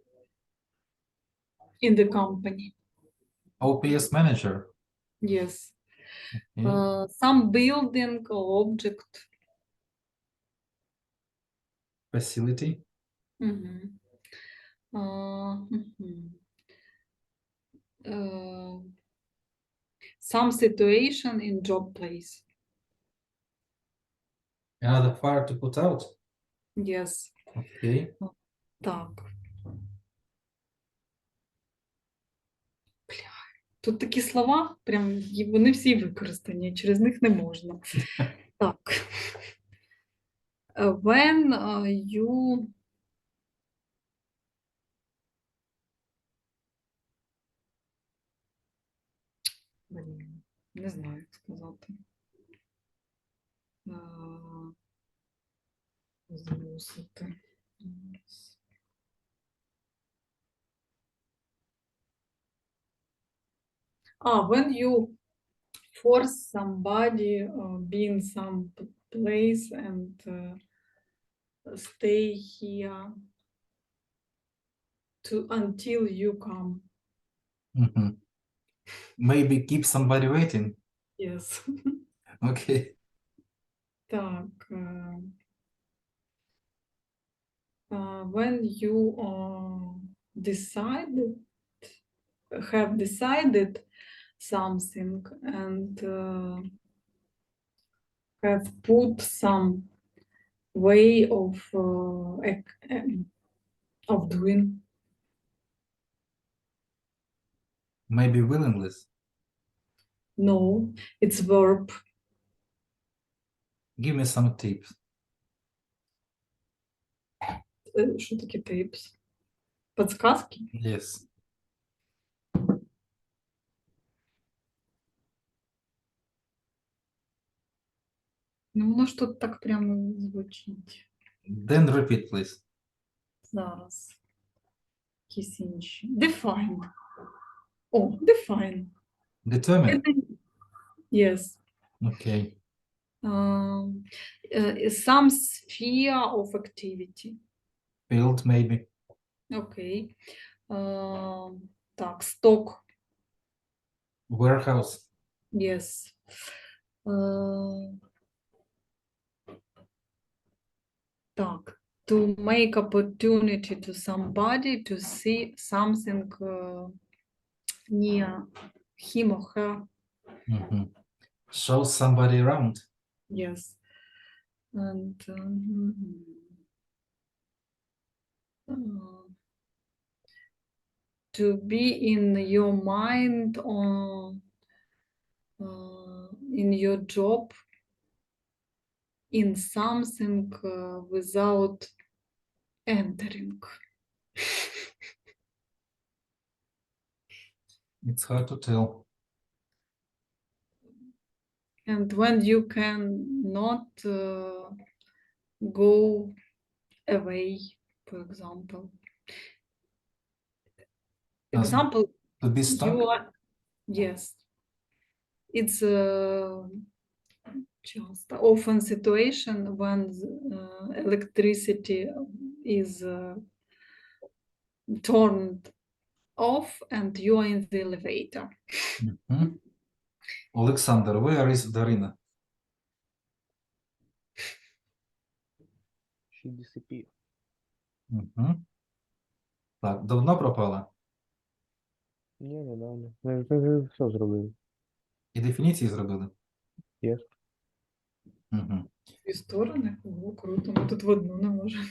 in the company. OPS manager. Yes. Okay. Some building or object. Facility. Mhm. Mhm. Some situation in job place. Another fire to put out. Yes. Okay. Так. Тут такі слова, прям вони всі використані, через них не можна. Так. When you Блін, не знаю, як сказати. Змусити. When you force somebody be in some place and stay here until you come. Mhm. Maybe keep somebody waiting. Yes. Okay. Так. When you have decided something and have put some way of doing. Maybe willingness. No, it's verb. Give me some tips. Що таке tips? Подсказки? Yes. Ну, воно ж тут так прямо звучить. Then repeat, please. Зараз. Якісь інші. Define. О, define. Determine. Yes. Okay. Some sphere of activity. Field, maybe. Окей. Так, stock. Warehouse. Yes. Так. To make opportunity to somebody to see something near him or her. Mhm. Show somebody around. Yes. And to be in your mind on in your job in something without entering. It's hard to tell. And when you can not go away, for example. Example, To be stuck. you are, yes. It's Часто. Often situation when electricity is turned off and you are in the elevator. Мгм. Олександр, where is Дарина? She disappeared. Мгм. Так, давно пропала? Ні, недавно. Ми вже все зробили. І дефініції зробили? Yes. Угу. Дві сторони? О, круто, ми тут в одну не можемо.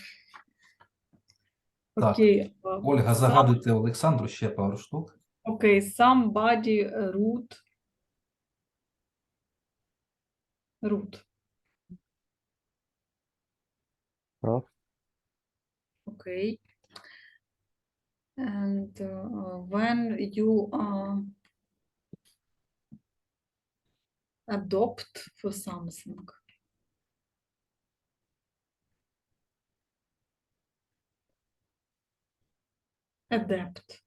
Так. Окей. Ольга, загадуйте Олександру ще пару штук. Окей, somebody root. Прав. Okay. And when you adopt for something. Adapt.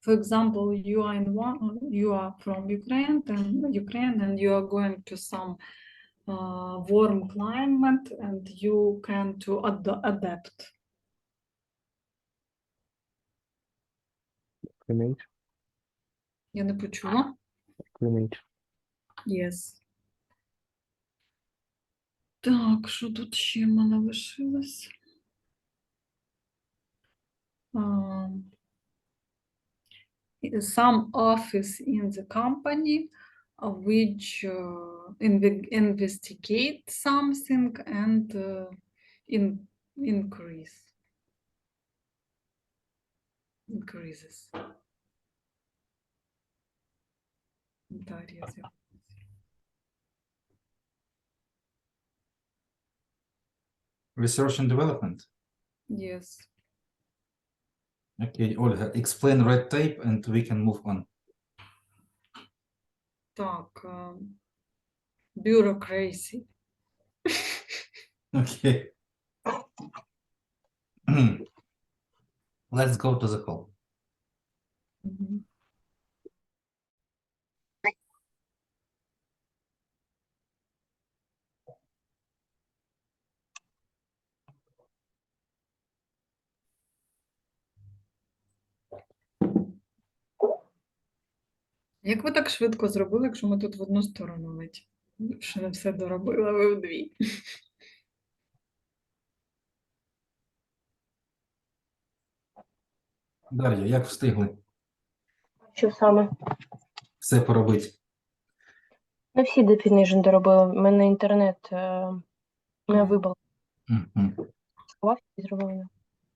For example, you are from Ukraine and you are going to some warm climate and you can to adapt. Acclimate. Я не почула. Acclimate. Yes. Так, що тут ще в мене лишилось? Some office in the company which investigate something and increases. Research and development. Yes. Окей, Ольга, explain red tape and we can move on. Так, bureaucracy. Окей. Let's go to the hall. Мгм. Як ви так швидко зробили, якщо ми тут в одну сторону ледь? Ще не все доробила, ви в дві. Дар'я, як встигли Що саме? все поробити? Не всі definition доробили. У мене інтернет не вибив. Мгм. Сховався і зробив.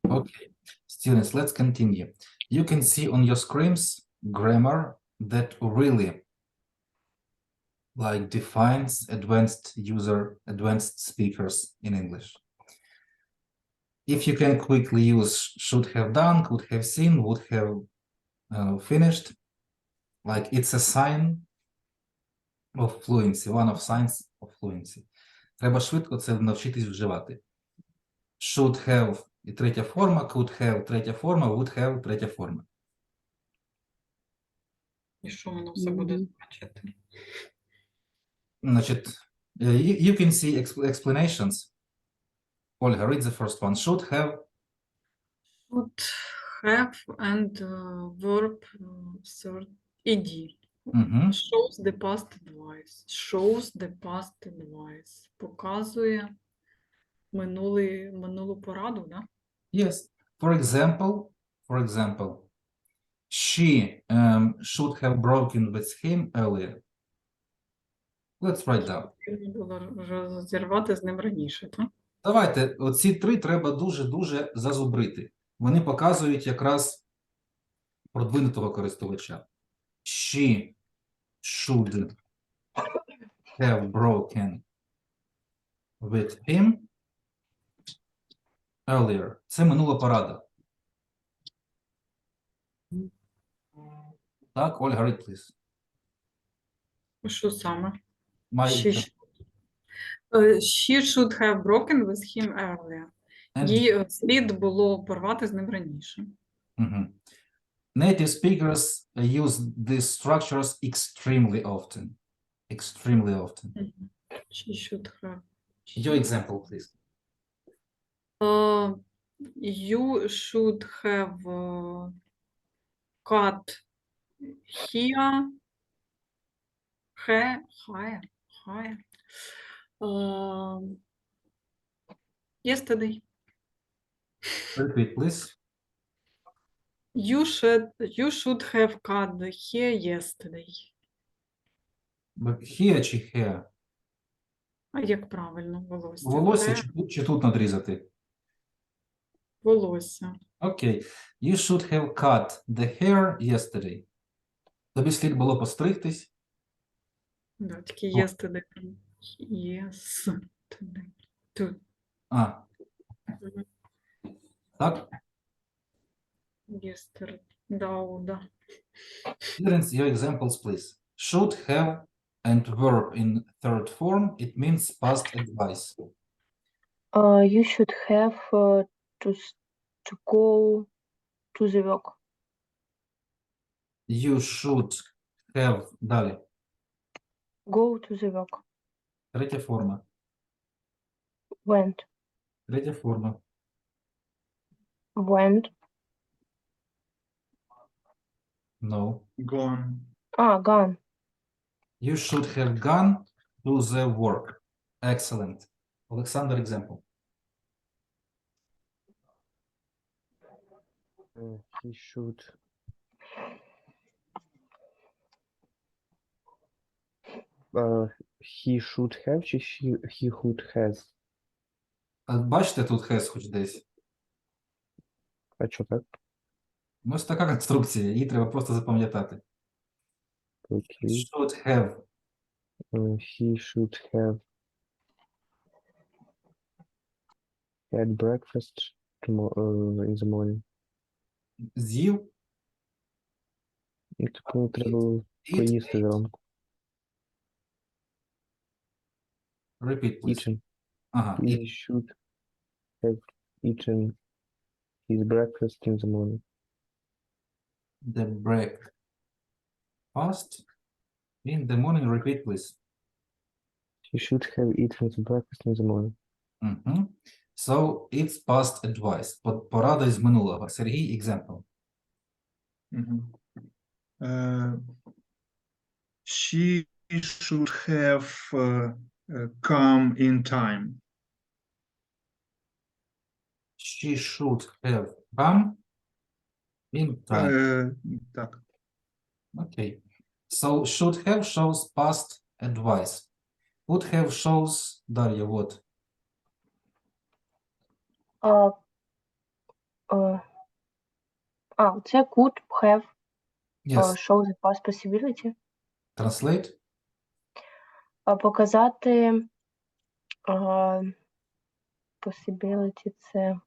Okay, students, let's continue. You can see on your screens grammar that really like defines advanced speakers in English. If you can quickly use should have done, could have seen, would have finished, like it's a sign of fluency, one of signs of fluency. Треба швидко це навчитись вживати. Should have і третя форма, could have третя форма, would have третя форма. І що воно все буде значити? Значить, you can see explanations. Ольга, read the first one. Should have. Should have and verb third ed. Мгм. Shows the past advice. Shows the past advice. Показує минулу пораду, да? Yes. For example, she should have broken with him earlier. Let's write down. Потрібно було розірвати з ним раніше, так? Давайте, оці три треба дуже-дуже зазубрити. Вони показують якраз продвинутого користувача. She should have broken with him earlier. Це минула порада. Так, Ольга, read, please. Що саме? My, She should have broken with him earlier. and, Їй слід було порвати з ним раніше. Мгм. Native speakers use these structures extremely often. Extremely often. She should have. Your example, please. You should have cut here. Hair. Yesterday. Repeat, please. You should have cut the hair yesterday. But here чи here? А як правильно? Волосся. Волосся Hair, чи тут надрізати? волосся. Окей. You should have cut the hair yesterday. Тобі слід було постригтись. Да, тільки О. yesterday. Yesterday. Тут. А. Мгм. Так? Yesterday. Да. Students, your examples, please. Should have and verb in third form, it means past advice. You should have to go to the work. You should have далі. Go to the work. Третя форма. Went. Третя форма. Went. No. Gone. Gone. You should have gone to the work. Excellent. Олександр, example. He should have чи he would has. Бачите, тут has хоч десь. А що так? Ну, ось така конструкція, її треба просто запам'ятати. Окей. Should have. He should have had breakfast in the morning. З'їв. І тому треба було Eat. поїсти зранку. Repeat, please. Eaten. Ага. He should have eaten his breakfast in the morning. The breakfast in the morning. Repeat, please. He should have eaten his breakfast in the morning. So it's past advice. Порада із минулого. Сергій, example. Мгм. She should have come in time. She should have come in time. Так. Okay. So should have shows past advice. Would have shows, Дар'я, what? Це could have Yes. show the past possibility. Translate. Показати possibility це.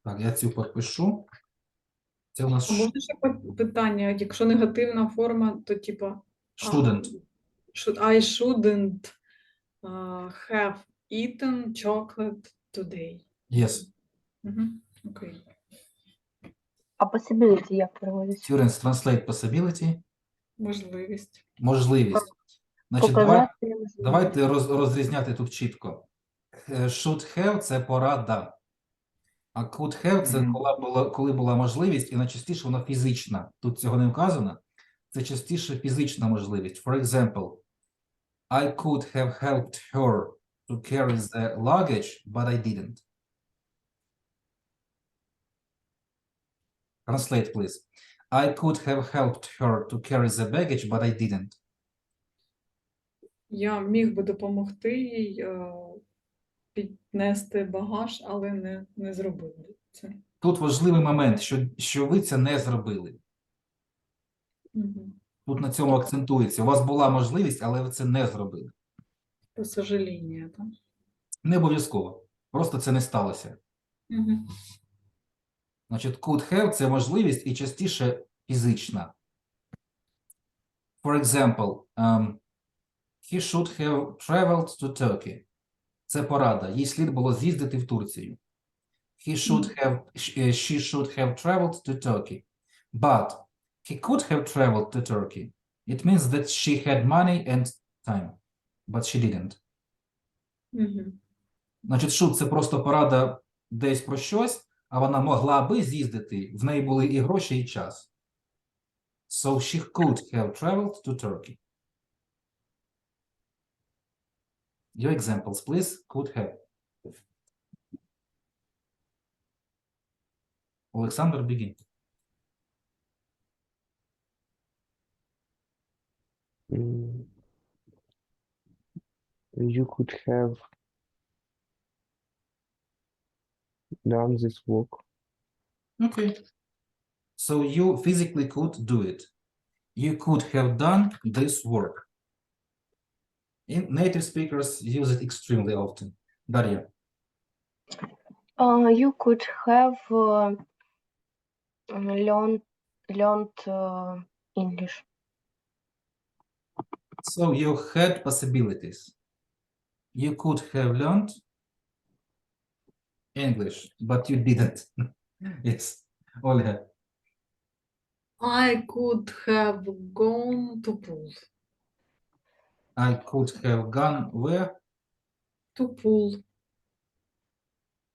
Так, я цю підпишу. Це у нас А можна ще питання? Якщо негативна форма, то типа shouldn't. I shouldn't have eaten chocolate today. Yes. Окей. А possibility як переводиться? Students translate possibility. Можливість. Можливість. Значить, Показати. давайте розрізняти тут чітко. Should have – це порада. А could have – це коли була можливість, і найчастіше вона фізична. Тут цього не вказано. Це частіше фізична можливість. For example, I could have helped her to carry the luggage, but I didn't. Translate, please. I could have helped her to carry the baggage, but I didn't. Я міг би допомогти їй піднести багаж, але не зробив це. Тут важливий момент, що ви це не зробили. Тут на цьому акцентується. У вас була можливість, але ви це не зробили. По сожалению, так? Не обов'язково. Просто це не сталося. Значить, could have – це можливість і частіше фізична. For example, he should have traveled to Turkey. Це порада. Їй слід було з'їздити в Турцію. She should have traveled to Turkey. But he could have traveled to Turkey. It means that she had money and time, but she didn't. Мгм. Значить, should – це просто порада десь про щось, а вона могла би з'їздити, в неї були і гроші, і час. So she could have traveled to Turkey. Your examples, please. Could have. Олександр, begin. Mm, You could have done this work. Okay. So you physically could do it. You could have done this work. Native speakers use it extremely often. Daria. You could have learned English. So you had possibilities. You could have learned English, but you didn't. Yes. Olga. I could have gone to pool. I could have gone where? To pool.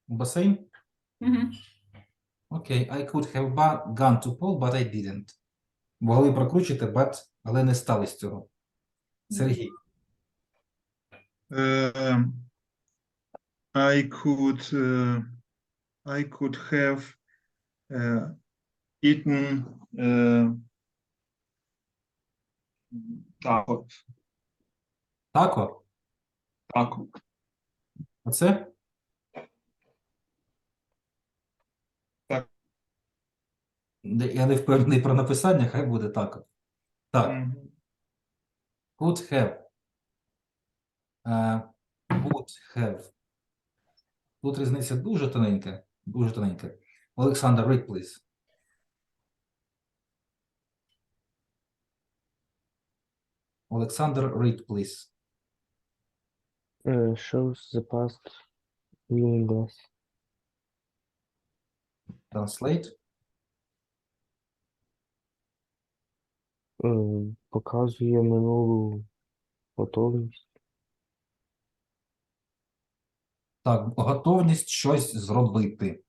Басейн? Мгм. Okay, I could have gone to pool, but I didn't. Могли прокручити, but, але не стали з цього. Сергій. I could have eaten taco. Тако? Taco. Оце? Так. Я не впевнений про написання, хай буде тако. Так. Мгм. Could have. Would have. Тут різниця дуже тоненька. Дуже тоненька. Олександр, read, please. Олександр, read, please. Shows the past meaningless. Translate. Показує минулу готовність. Так, готовність щось зробити.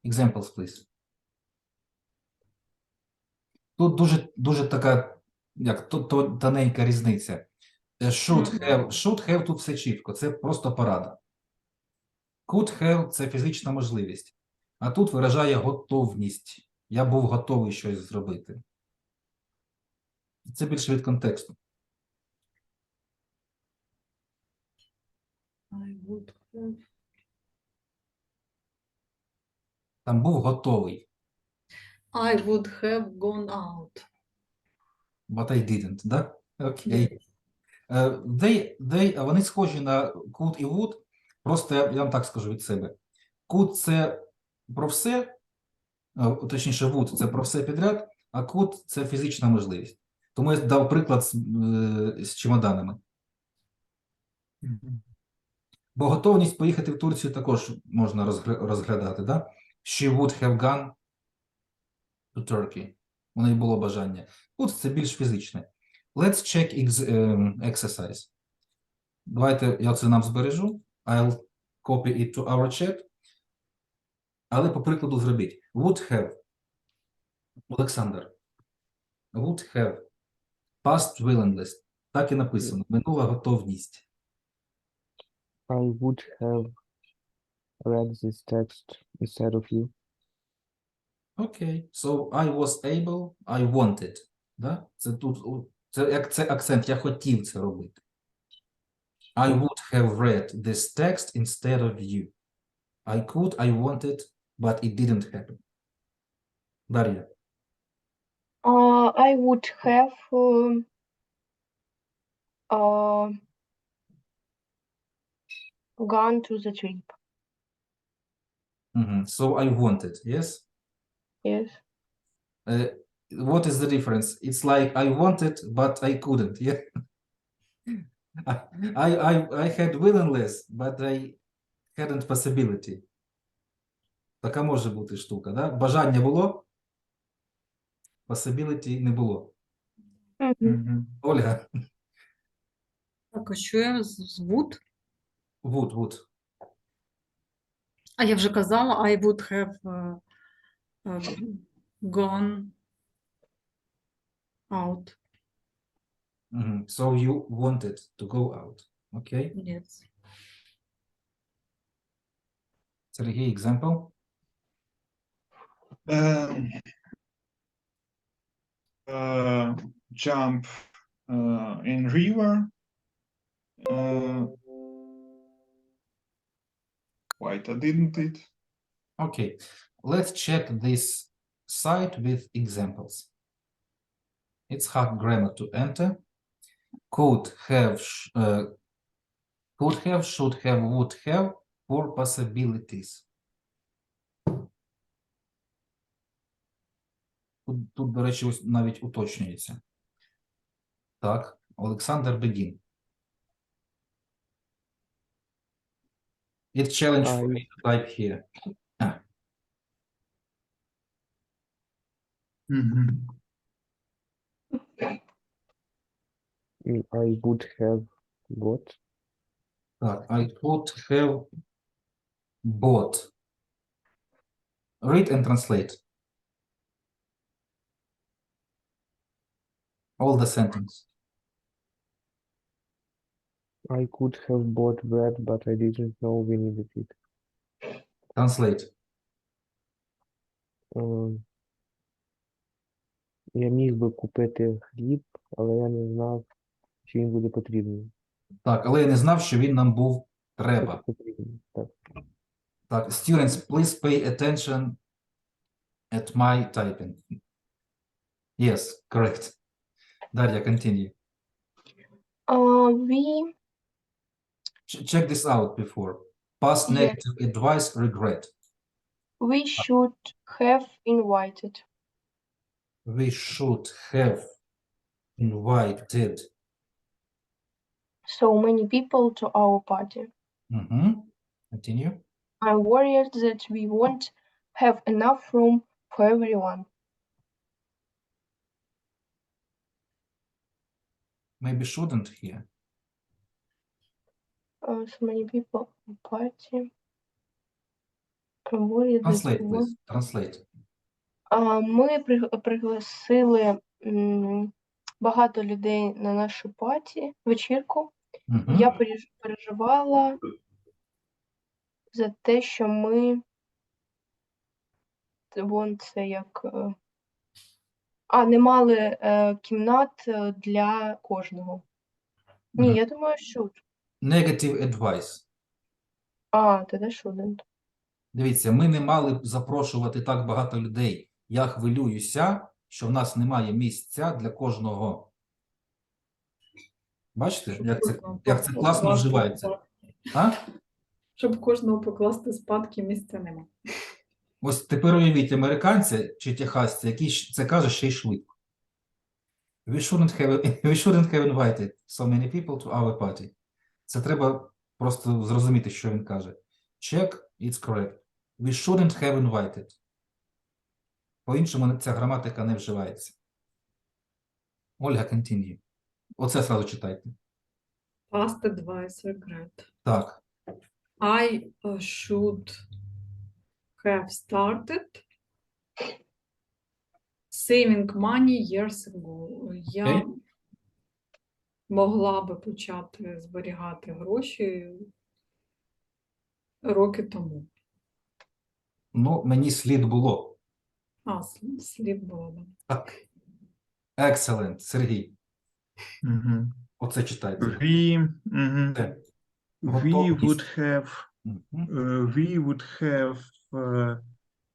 Examples, please. Тут дуже така, як тоненька різниця. Should have тут все чітко, це просто порада. Could have – це фізична можливість. А тут виражає готовність. Я був готовий щось зробити. Це більше від контексту. I would have. Там був готовий. I would have gone out. But I didn't, да? Окей. Вони схожі на could і would. Просто я вам так скажу від себе. Could – це про все, точніше would – це про все підряд, а could – це фізична можливість. Тому я дав приклад з чемоданами. Бо готовність поїхати в Турцію також можна розглядати, да? She would have gone to Turkey. У неї було бажання. Тут це більш фізичне. Let's check exercise. Давайте я це нам збережу. I'll copy it to our chat. Але по прикладу зробіть. Would have. Олександр. Would have. Past willingness. Так і написано. Минула готовність. I would have read this text instead of you. Окей. So, I was able, I wanted. Да? Це тут, це акцент. Я хотів це робити. I would have read this text instead of you. I could, I wanted, but it didn't happen. Дар'я. I would have gone to the trip. So, I wanted, yes? Yes. What is the difference? It's like I wanted, but I couldn't, yeah? I had willingness, but I Hadn't possibility. Така може бути штука, да? Бажання було? Possibility не було. Mhm. Ольга? Так, а що я з would? Would. А я вже казала, I would have gone out. Мгм. So you wanted to go out. Okay. Yes. Сергій, example? Jump in river. Wait, I didn't it? Okay. Let's check this site with examples. It's hard grammar to enter. Could have, should have, would have, for possibilities. Тут, до речі, ось навіть уточнюється. Так, Олександр, begin. It's challenge for me to type here. I would have got. Так, I would have bought. Read and translate. All the sentence. I could have bought bread, but I didn't know we needed it. Translate. Я міг би купити хліб, але я не знав, чи він буде потрібний. Так, але я не знав, що він нам був треба. Потрібний, так. Так, students, please pay attention at my typing. Yes, correct. Дар'я, continue. We Check this out before. Past Yes. negative advice, regret. we should have invited We should have invited. so many people to our party. Continue. I'm worried that we won't have enough room for everyone. Maybe shouldn't here. So many people at party. I'm worried that Translate, we please. won't. Translate. Ми пригласили багато людей на нашу паті, вечірку. Я переживала за те, що ми це як не мали кімнат для кожного. Ні, я думаю, should. Negative advice. Тоді shouldn't. Дивіться, ми не мали б запрошувати так багато людей. Я хвилююся, що в нас немає місця для кожного. Бачите, як це класно вживається? Щоб кожного покласти спадки, місця нема. Ось тепер уявіть американця чи техасця, який це каже ще й швидко. We shouldn't have invited so many people to our party. Це треба просто зрозуміти, що він каже. Check, it's correct. We shouldn't have invited. По-іншому ця граматика не вживається. Ольга, continue. Оце сразу читайте. Past advice, regret. Так. I should have started saving money years ago. Я могла би почати зберігати гроші роки тому. Ну, мені слід було. Слід було. Так. Excellent. Сергій. Оце читайте. We would have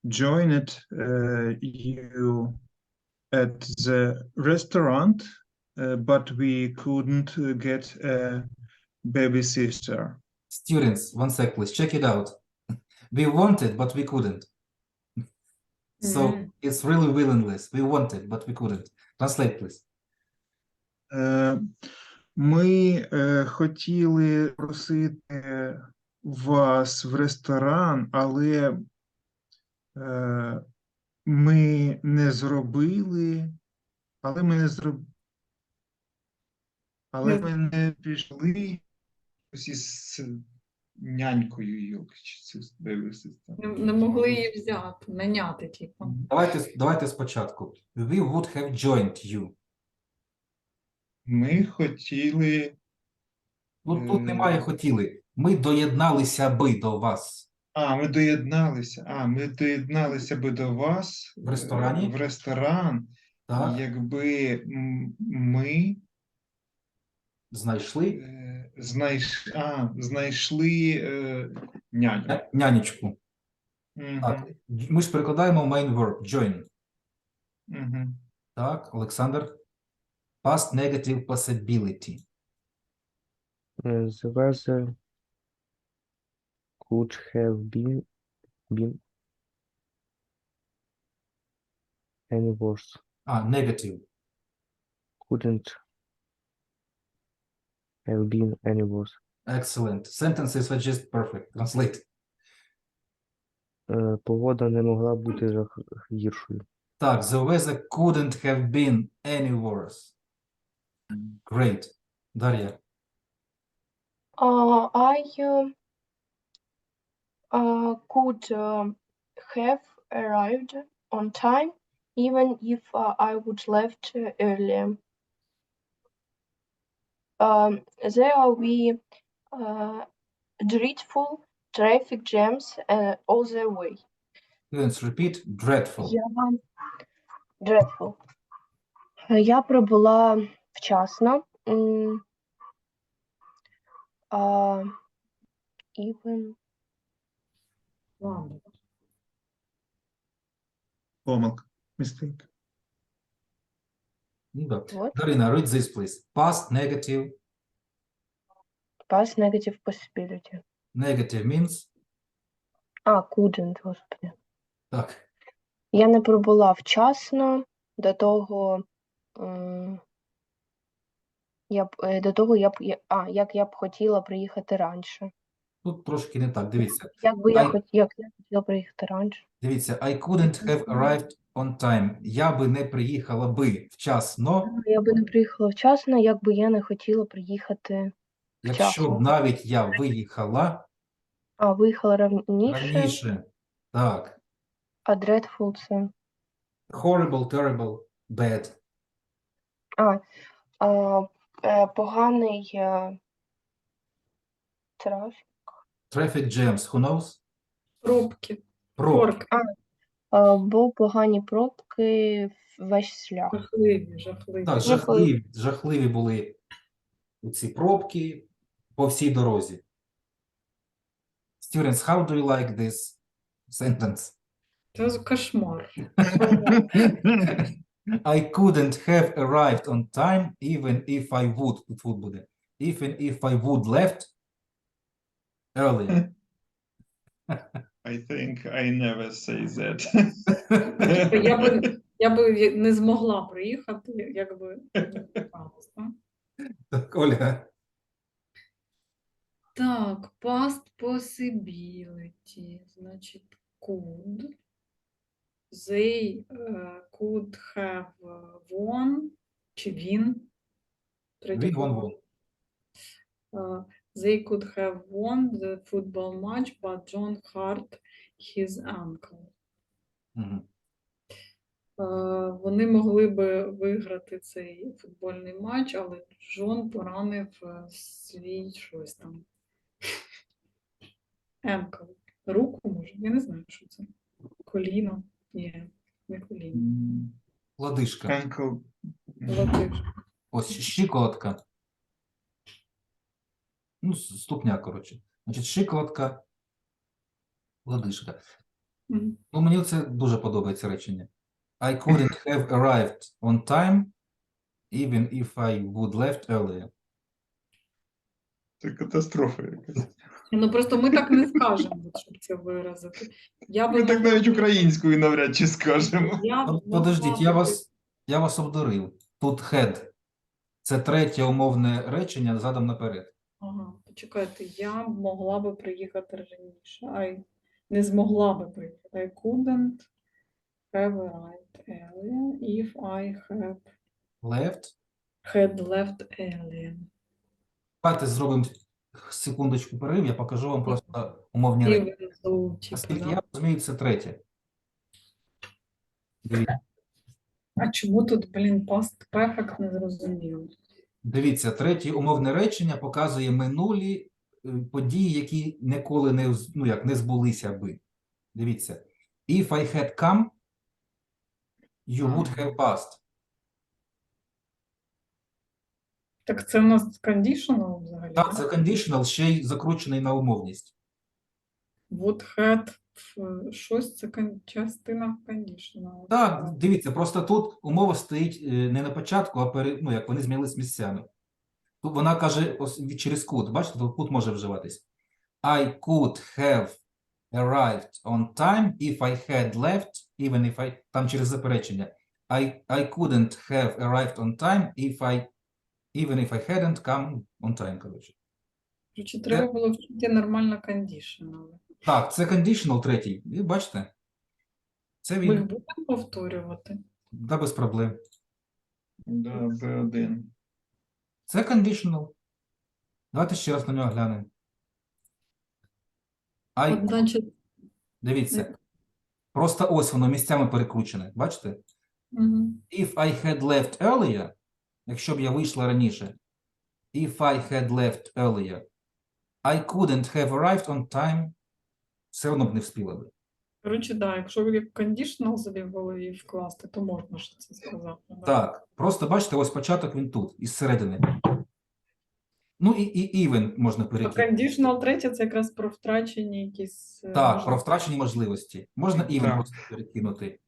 joined you at the restaurant, but we couldn't get a babysitter. Students, one sec, please. Check it out. We wanted, but we couldn't. So it's really willingness. We wanted, but we couldn't. Translate, please. Ми хотіли просити вас в ресторан, але ми не зробили, але ми не зробили, але ми не пішли ось із нянькою, йолки, чи це дивишся. Не могли її взяти, наняти, типу. Давайте спочатку. We would have joined you. Ми хотіли. Ну, тут немає хотіли. Ми доєдналися би до вас. Ми доєдналися би до вас В ресторані? в ресторан, Так, якби ми знайшли знайшли няню. нянечку. Мгм. Так, ми ж перекладаємо main verb, join. Мгм. Так, Олександр. Past negative possibility. The weather could have been any worse. Negative. Couldn't have been any worse. Excellent. Sentences are just perfect. Translate. Погода не могла бути гіршою. Так, the weather couldn't have been any worse. Great. Дар'я. I could have arrived on time even if I would left earlier. There will be dreadful traffic jams all the way. Let's repeat. Dreadful. Dreadful. Я прибула вчасно. Even Ладно. Помилка. Mistake. Ну, да. What? Дарина, read this, please. Past negative. past negative possibility. Negative means. Couldn't, господи. Так. Я не прибула вчасно до того, як я б хотіла приїхати раніше. Тут трошки не так. Дивіться. Як я хотіла приїхати раніше. Дивіться. I couldn't have arrived on time. Я би не приїхала би вчасно. Я би не приїхала вчасно, якби я не хотіла приїхати Якщо вчасно. б навіть я виїхала Виїхала раніше. раніше. Так. Dreadful це. Horrible, terrible, bad. Поганий трафік. Traffic jams. Who knows? Пробки. Пробки. Бо погані пробки весь шлях. Жахливі. Так, жахливі були ці пробки по всій дорозі. Students, how do you like this sentence? Це кошмар. I couldn't have arrived on time even if I would. Тут would буде. Even if I would left earlier. I think I never say that. Я би не змогла приїхати, якби не сталося. Так, Ольга. Так, past possibility, значить, could. They could have won, чи він. Третя Він форма. вон. They could have won the football match, but John hurt his ankle. Мгм. Вони могли би виграти цей футбольний матч, але Джон поранив свій щось там. Ankle. Руку, може? Я не знаю, що це. Коліно? Ні, не коліно. Лодишка. Uncle. Латиш. Ось щиколотка. Ну, ступня, коротше. Значить, щиколотка, лодишка. Мгм. Ну, мені це дуже подобається речення. I couldn't have arrived on time even if I would left earlier. Це катастрофа якась. Ну просто ми так не скажемо, от, щоб це виразити. Я би Ми так могла- навіть українською навряд чи скажемо. я Подождіть, могла би- я вас обдурив. Тут had. Це третє умовне речення задом наперед. Ага, почекайте, я могла би приїхати раніше. Не змогла би приїхати. I couldn't have arrived earlier if I Left. had left earlier. Давайте зробимо секундочку перерив, я покажу вам просто умовні речення. Even though, типу, Наскільки да. я розумію, це третє. Дивіться. А чому тут, past perfect не зрозуміло? Дивіться, третє умовне речення показує минулі події, які ніколи не збулися би. Дивіться. If I had come, you would have passed. Так це в нас conditional взагалі? Так, це conditional, ще й закручений на умовність. Would had щось, це частина conditional. Так, дивіться, просто тут умова стоїть не на початку, а як вони змінились місцями. Тут вона каже через could. Бачите, тут could може вживатись. I could have arrived on time if I had left, even if I... Там через заперечення. I couldn't have arrived on time even if I hadn't come on time, коротше. Короче, треба було вчити нормально conditional. Так, це conditional третій. І бачите? Це Ми їх він. будемо повторювати? Да, без проблем. Да, B1. Це conditional. Давайте ще раз на нього глянемо. От, значить, Дивіться. Просто ось воно місцями перекручене. Бачите? If I had left earlier, якщо б я вийшла раніше, if I had left earlier, I couldn't have arrived on time, все одно б не встигла би. коротше, да, якщо як conditional собі в голові вкласти, то можна ще це сказати. Да. Так, просто бачите, ось початок він тут, із середини. Ну і even можна А перекинути. conditional третє, це якраз про втрачені якісь... Так, про втрачені можливості. Можна even Так. просто перекинути.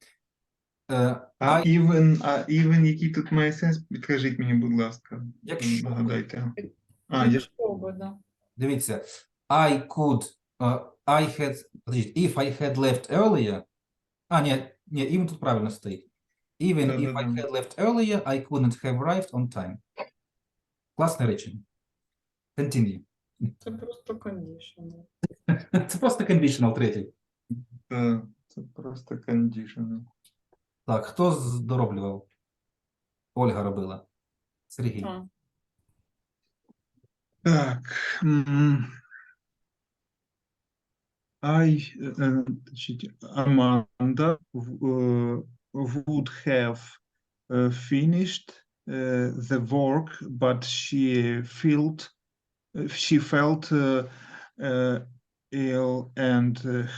А even, який тут має сенс, підкажіть мені, будь ласка. Якщо. Нагадайте. Якщо би, да. Дивіться, I had, if I had left earlier, ні, even тут правильно стоїть. Even if I had left earlier, I couldn't have arrived on time. Класне речення. Continue. Це просто conditional. Це просто conditional третій. Так, це просто conditional. Так, хто дороблював? Ольга робила. Сергій. Так. Так. Amanda would have finished the work, but she felt ill and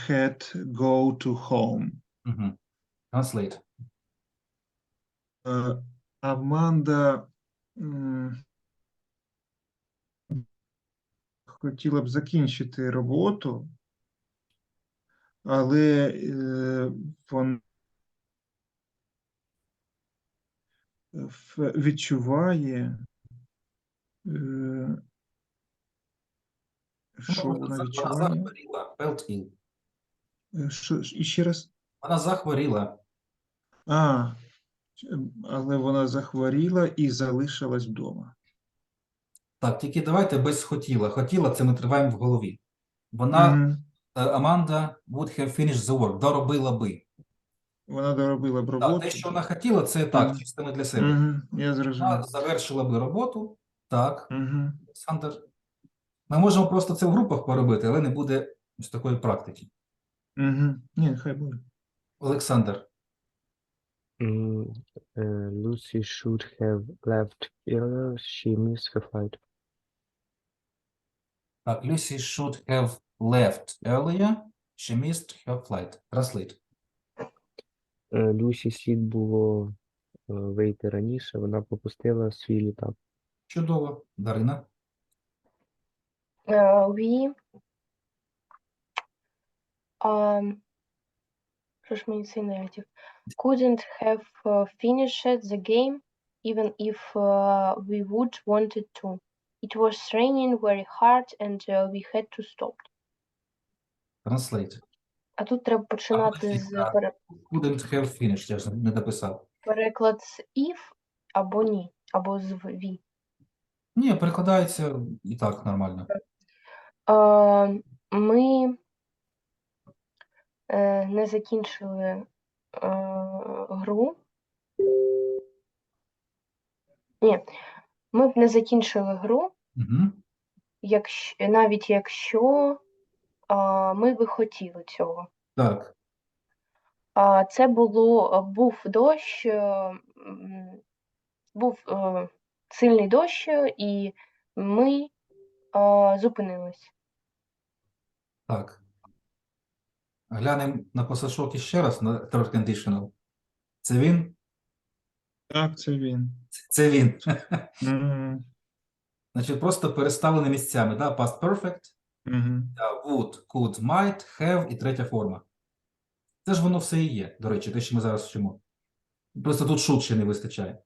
had go to home. Translate. Аманда хотіла б закінчити роботу, але вона відчуває, що вона відчуває? Захворіла. Felt ill. І ще раз? Вона захворіла. Але вона захворіла і залишилась вдома. Так, тільки давайте без хотіла. Хотіла, це ми триваємо в голові. Вона, Аманда would have finished the work. Доробила би. Вона доробила б роботу. Так, те, що вона хотіла, це так, чисто не для себе. Я зрозумів. Вона завершила би роботу. Так, Олександр. Ми можемо просто це в групах поробити, але не буде ось такої практики. Ні, хай буде. Олександр. Lucy should have left earlier. She missed her flight. Так, Lucy should have left earlier. She missed her flight. Translate. Люсі слід було вийти раніше, вона пропустила свій літак. Чудово. Дарина. We що ж мені цей негатив? Couldn't have finished the game even if we would wanted to. It was raining very hard and we had to stop. Translate. А тут треба починати з Couldn't have finished, я ж не дописав. переклад з if або ні, або з we. Ні, перекладається і так нормально. Ми не закінчили гру. Ні, ми б не закінчили гру, Угу. навіть якщо ми би хотіли цього. Так, Це був дощ, був сильний дощ, і ми зупинились. так. Глянемо на посашок іще раз, на third conditional. Це він? Так, це він. Це він. Мгм. Значить, просто переставлені місцями, да? Past perfect, Мгм. would, could, might, have і третя форма. Це ж воно все і є, до речі, те, що ми зараз вчимо. Просто тут should ще не вистачає.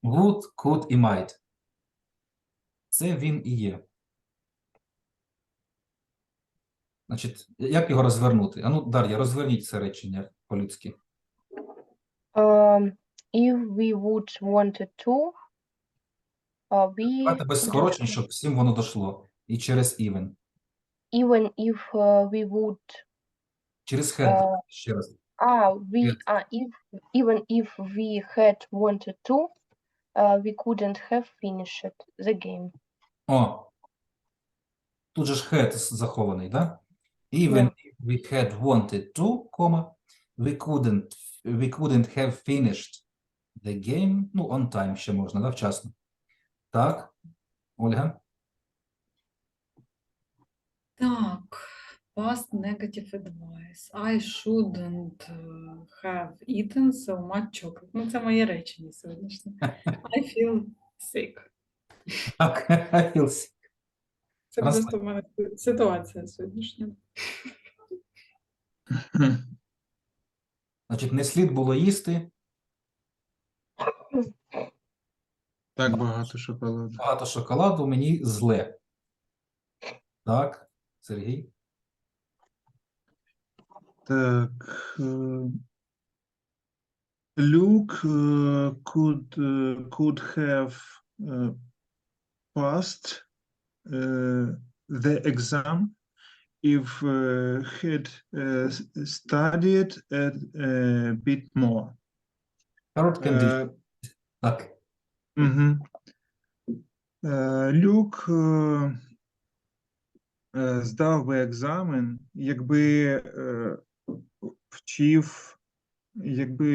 Would, could і might. Це він і є. Значить, як його розвернути? А ну, Дар'я, розверніть це речення по-людськи. If we would wanted to, we Давайте без couldn't скорочень, have. щоб всім воно дійшло. І через even. Even if we would, Через had. Ще раз. even if we had wanted to, we couldn't have finished the game. О, тут же ж had захований, да? Even Да. if we had wanted to, comma, we couldn't have finished the game, ну, on time ще можна, да, вчасно. Так, Ольга? Так, past negative advice. I shouldn't have eaten so much chocolate. Ну, це моє речення сьогоднішнє. I feel sick. Так, I feel sick. Це Раз- просто в мене ситуація сьогоднішня. Значить, не слід було їсти Так багато шоколаду. багато шоколаду, мені зле. Так, Сергій? Так. Luke could have passed the exam if had studied a bit more. Third condition. Так, Мгм. Люк здав би екзамен, якби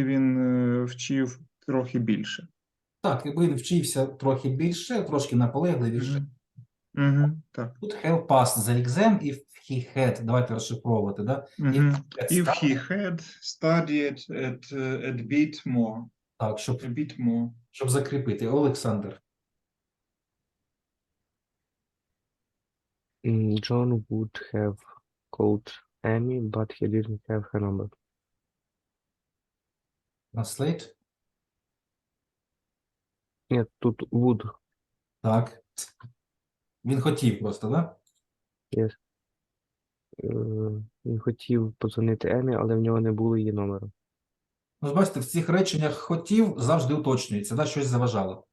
він вчив трохи більше. так, якби він вчився трохи більше, трошки наполегливіше. Так. Would have passed the exam if he had, давайте розшифровувати, да? If If he had studied a bit more. Так, щоб закріпити. Олександр. John would have called Amy, but he didn't have her number. Translate. Ні, тут would. Так. Він хотів просто, да? Yes. Він хотів подзвонити Емі, але в нього не було її номеру. Ну, ж бачите, в цих реченнях хотів завжди уточнюється, да, щось заважало.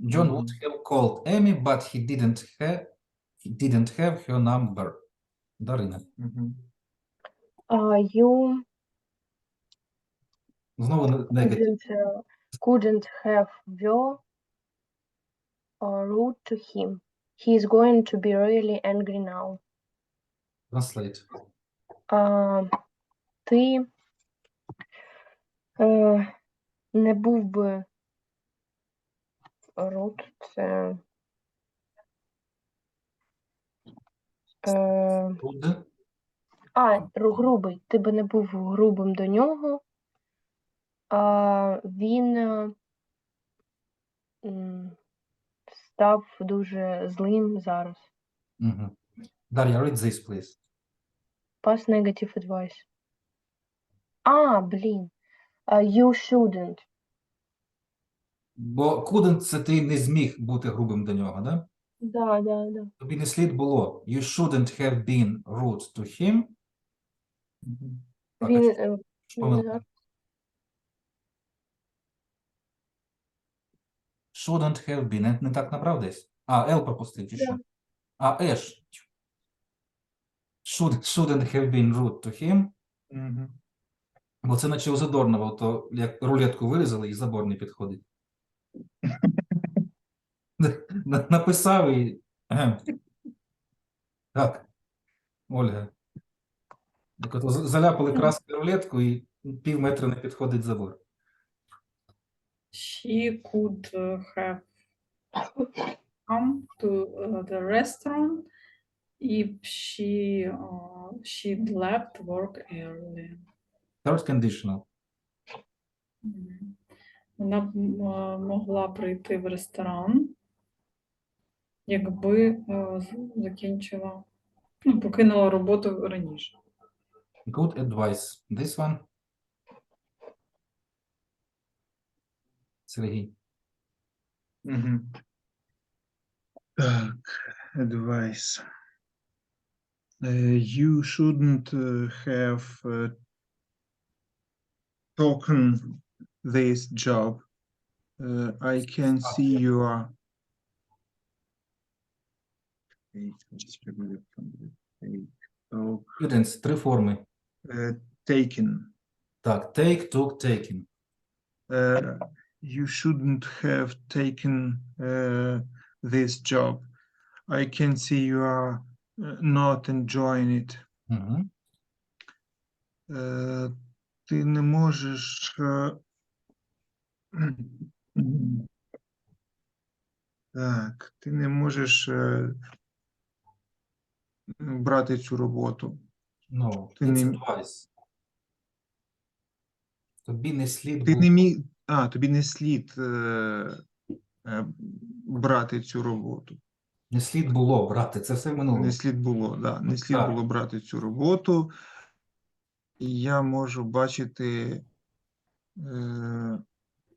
John would have called Amy, but he didn't have her number. Дарина. You Знову негатив. couldn't have were rude to him. He is going to be really angry now. Translate. Ти не був би rude, це Would. грубий. Ти би не був грубим до нього. Він став дуже злим зараз. Угу. Дар'я, read this, please. Past negative advice. Блін. You shouldn't. Бо couldn't – це ти не зміг бути грубим до нього, да? Да. Тобі не слід було. You shouldn't have been rude to him. Так, Він помилка. Shouldn't have been. Не так набрав десь? А, L пропустив, чи що? А, Ash. Shouldn't have been rude to him. Угу. Бо це наче у Задорнова, то як рулетку вирізали і забор не підходить. Написав і... Так, Ольга. Так от заляпали краскою рулетку і пів метра не підходить забор. She could have come to the restaurant if she'd left work early. Third conditional. Вона б могла прийти в ресторан, якби закінчила, покинула роботу раніше. Good advice. This one. Сергій. Угу. Так, advice. You shouldn't have taken this job. I can see you are. Students, три форми. Taken. Так, take, took, taken. You shouldn't have taken this job. I can see you are not enjoying it. Угу. Ти не можеш так, ти не можеш брати цю роботу. No, Ти it's не, advice. Тобі не слід ти було. не міг, тобі не слід брати цю роботу. Не слід було брати, це все в минулому. Не слід було, да, не слід Так. було брати цю роботу. І я можу бачити,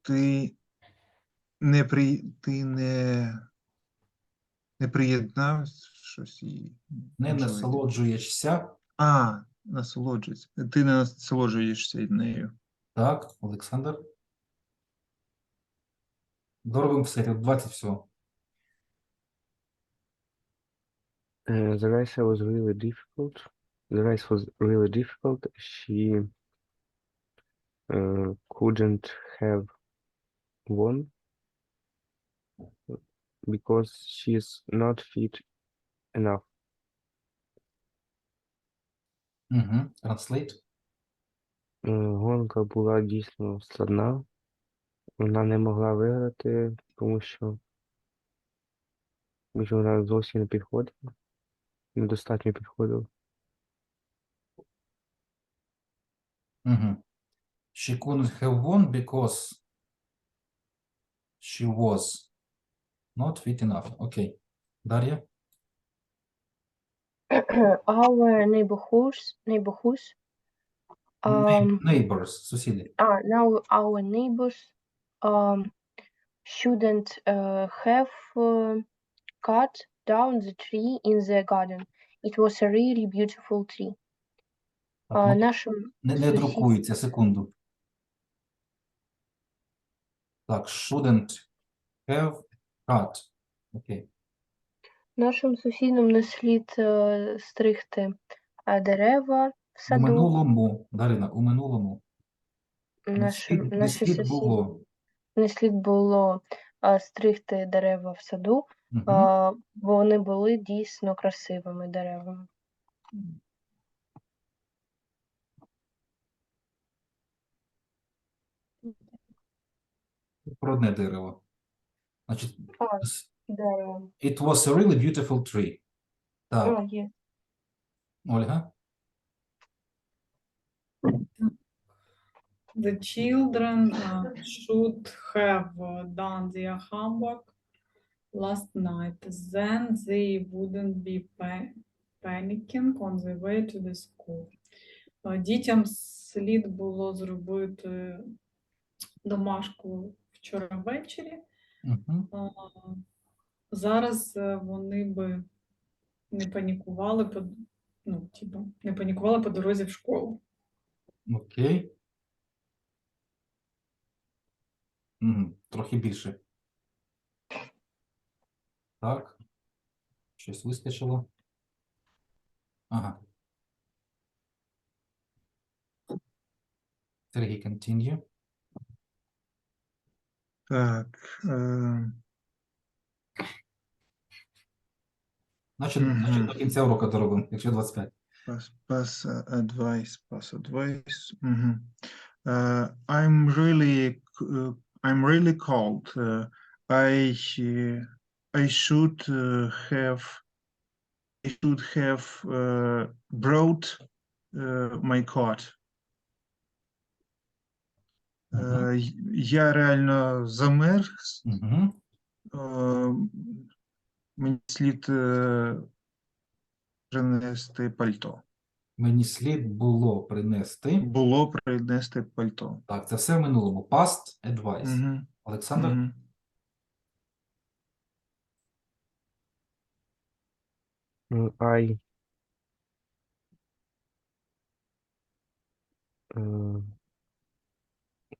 ти не приєднав щось і Не насолоджуєшся. насолоджується. Ти не насолоджуєшся нею. Так, Олександр. Доробимо все, 20 всього. The race was really difficult. The race was really difficult. She couldn't have won because she's not fit enough. Угу. Translate. Гонка була дійсно складна. Вона не могла виграти, тому що вона зовсім не підходила. Недостатньо підходила. Угу. She couldn't have won because she was not fit enough. Окей. Дар'я. Our neighborhoods, Neighbors, сусіди. now our neighbors shouldn't have cut down the tree in their garden. It was a really beautiful tree. Так, Нашим не сусід- друкується, секунду. Так, shouldn't have cut. Окей. Нашим сусідам не слід стригти дерева в У саду. минулому, Дарина, у минулому. Наші слід сусіди було. не слід було стригти дерева в саду, Угу. бо вони були дійсно красивими деревами. Про одне дерево. Значить, Дерево. it was a really beautiful tree. Так, Є. Ольга. The children should have done their homework last night. Then they wouldn't be panicking on the way to the school. Дітям слід було зробити домашку вчора ввечері. Угу. Зараз вони би не панікували не панікували по дорозі в школу. Окей. Угу. Трохи більше. Так. Щось вискочило. Ага. Сергій, continue. Так. Значить, до кінця уроку доробимо, якщо 25. Pass advice. I'm really cold. I should have brought my coat. Я реально замерз. Мені слід принести пальто. Мені слід було принести. Було принести пальто. Так, це все в минулому. Past advice. Олександр? I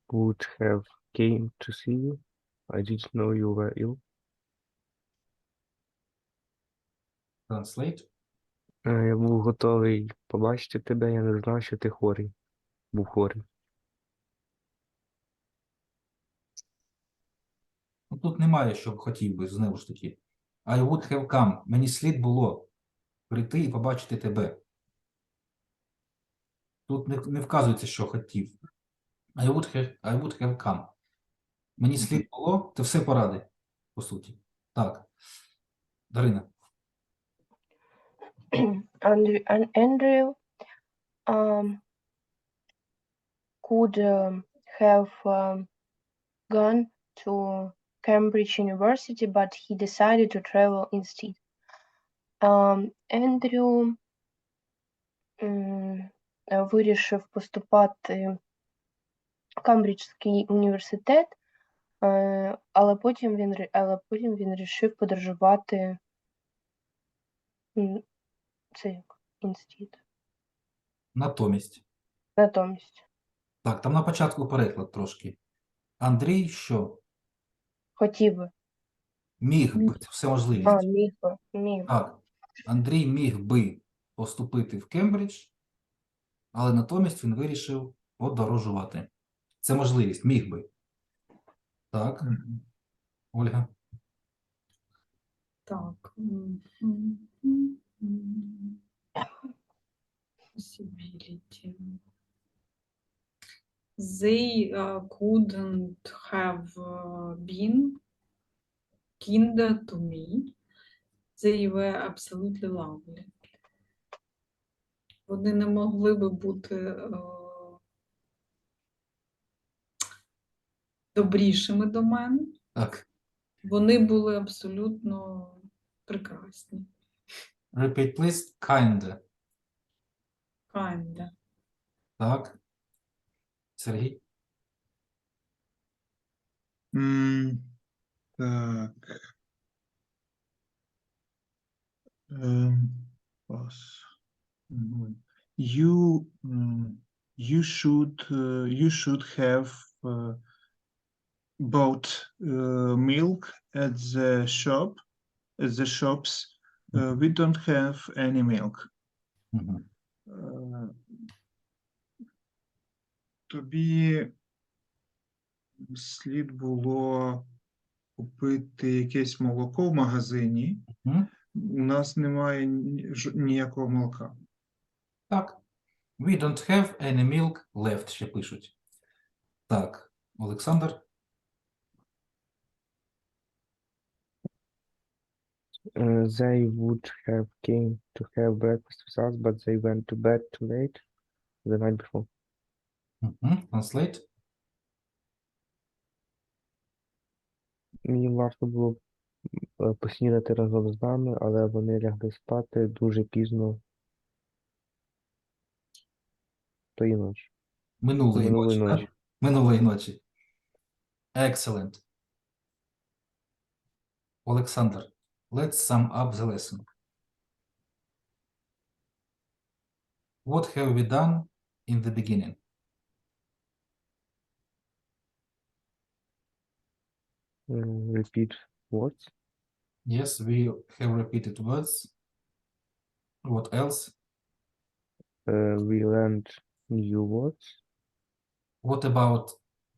would have came to see you. I didn't know you were ill. Translate. Я був готовий побачити тебе, я не знав, що ти хворий. Був хворий. Ну, тут немає, що хотів би, знову ж таки. I would have come. Мені слід було прийти і побачити тебе. Тут не вказується, що хотів. I would have come. Мені слід було, це все поради, по суті. Так. Дарина. Andrew could have gone to Cambridge University, but he decided to travel instead. Ендрю вирішив поступати в Камбриджський університет, але потім він вирішив подорожувати це як інститут. Натомість. Так, там на початку переклад трошки. Андрій що? Хотів би. Міг би, це все можливість. Міг. Так, Андрій міг би поступити в Кембридж, але натомість він вирішив подорожувати. Це можливість, міг би. Так, Ольга. Так. Possibility. They couldn't have been kinder to me. They were absolutely lovely. Вони не могли би бути добрішими до мене. Так. Вони були абсолютно прекрасні. Repeat, please. Kind. Kinda. Так. Сергій. Так. Pass. You should have bought milk at the shops. We don't have any milk. Тобі слід було купити якесь молоко в магазині. У нас немає ніякого молока. Так. We don't have any milk left, ще пишуть. Так, Олександр. They would have came to have breakfast with us, but they went to bed too late the night before. Translate. Їм варто було поснідати разом з нами, але вони лягли спати дуже пізно тої ночі. Минулої ночі. ночі. Так? Минулої ночі. Excellent. Олександр, let's sum up the lesson. What have we done in the beginning? Repeat words. Yes, we have repeated words. What else? We learned new words. What about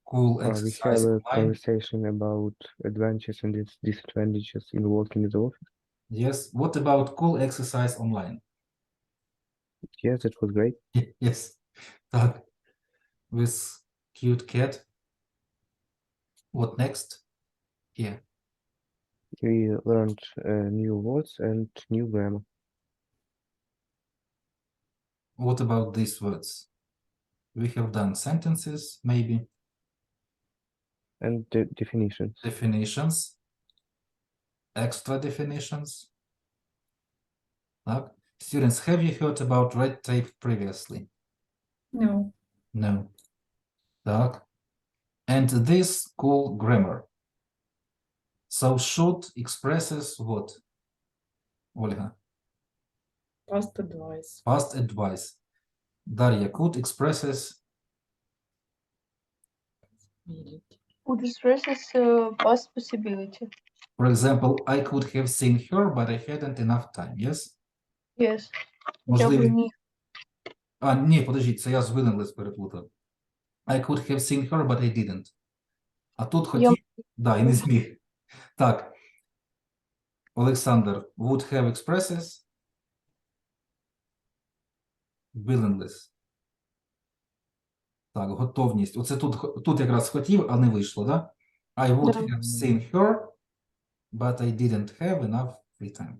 cool We have exercise a online? conversation about advantages and disadvantages in working in the office. Yes. What about cool exercise online? Yes, it was great. Yes. Так. With cute cat. What next? Here. We learned new words and new grammar What about these words? We have done sentences, maybe and definitions. definitions, extra definitions. Так. Students, have you heard about red tape previously? No. No. Так. And this cool grammar. So should expresses what? Ольга. Past advice. Past advice. Дарья, could expresses Would expresses past possibility. For example, I could have seen her, but I hadn't enough time, yes? Yes. Я бы Можливі... міг. А, ні, подождіть, це я з willingless переплутав. I could have seen her, but I didn't. А тут хотів, да, і не зміг. Так. Олександр, would have expresses willingless. Так, готовність. Оце тут якраз хотів, а не вийшло, да? I would have seen her, but I didn't have enough free time.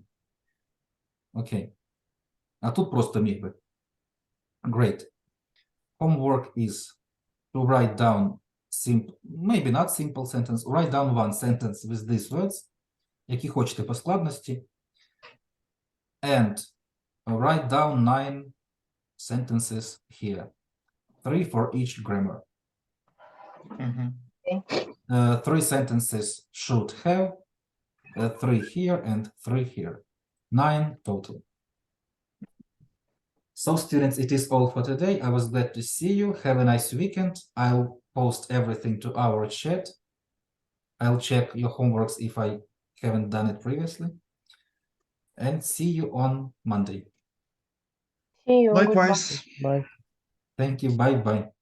Окей. А тут просто міг би. Great. Homework is to write down simple, maybe not simple sentence, write down one sentence with these words, які хочете по складності, and write down 9 sentences here, 3 for each grammar. Мгм. 3 sentences should have, 3 here and 3 here. 9 total. So students, it is all for today. I was glad to see you. Have a nice weekend. I'll post everything to our chat. I'll check your homeworks if I haven't done it previously. And see you on Monday. See you. Goodbye. Likewise. Bye. Thank you. Bye-bye.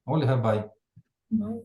Olga, bye. No.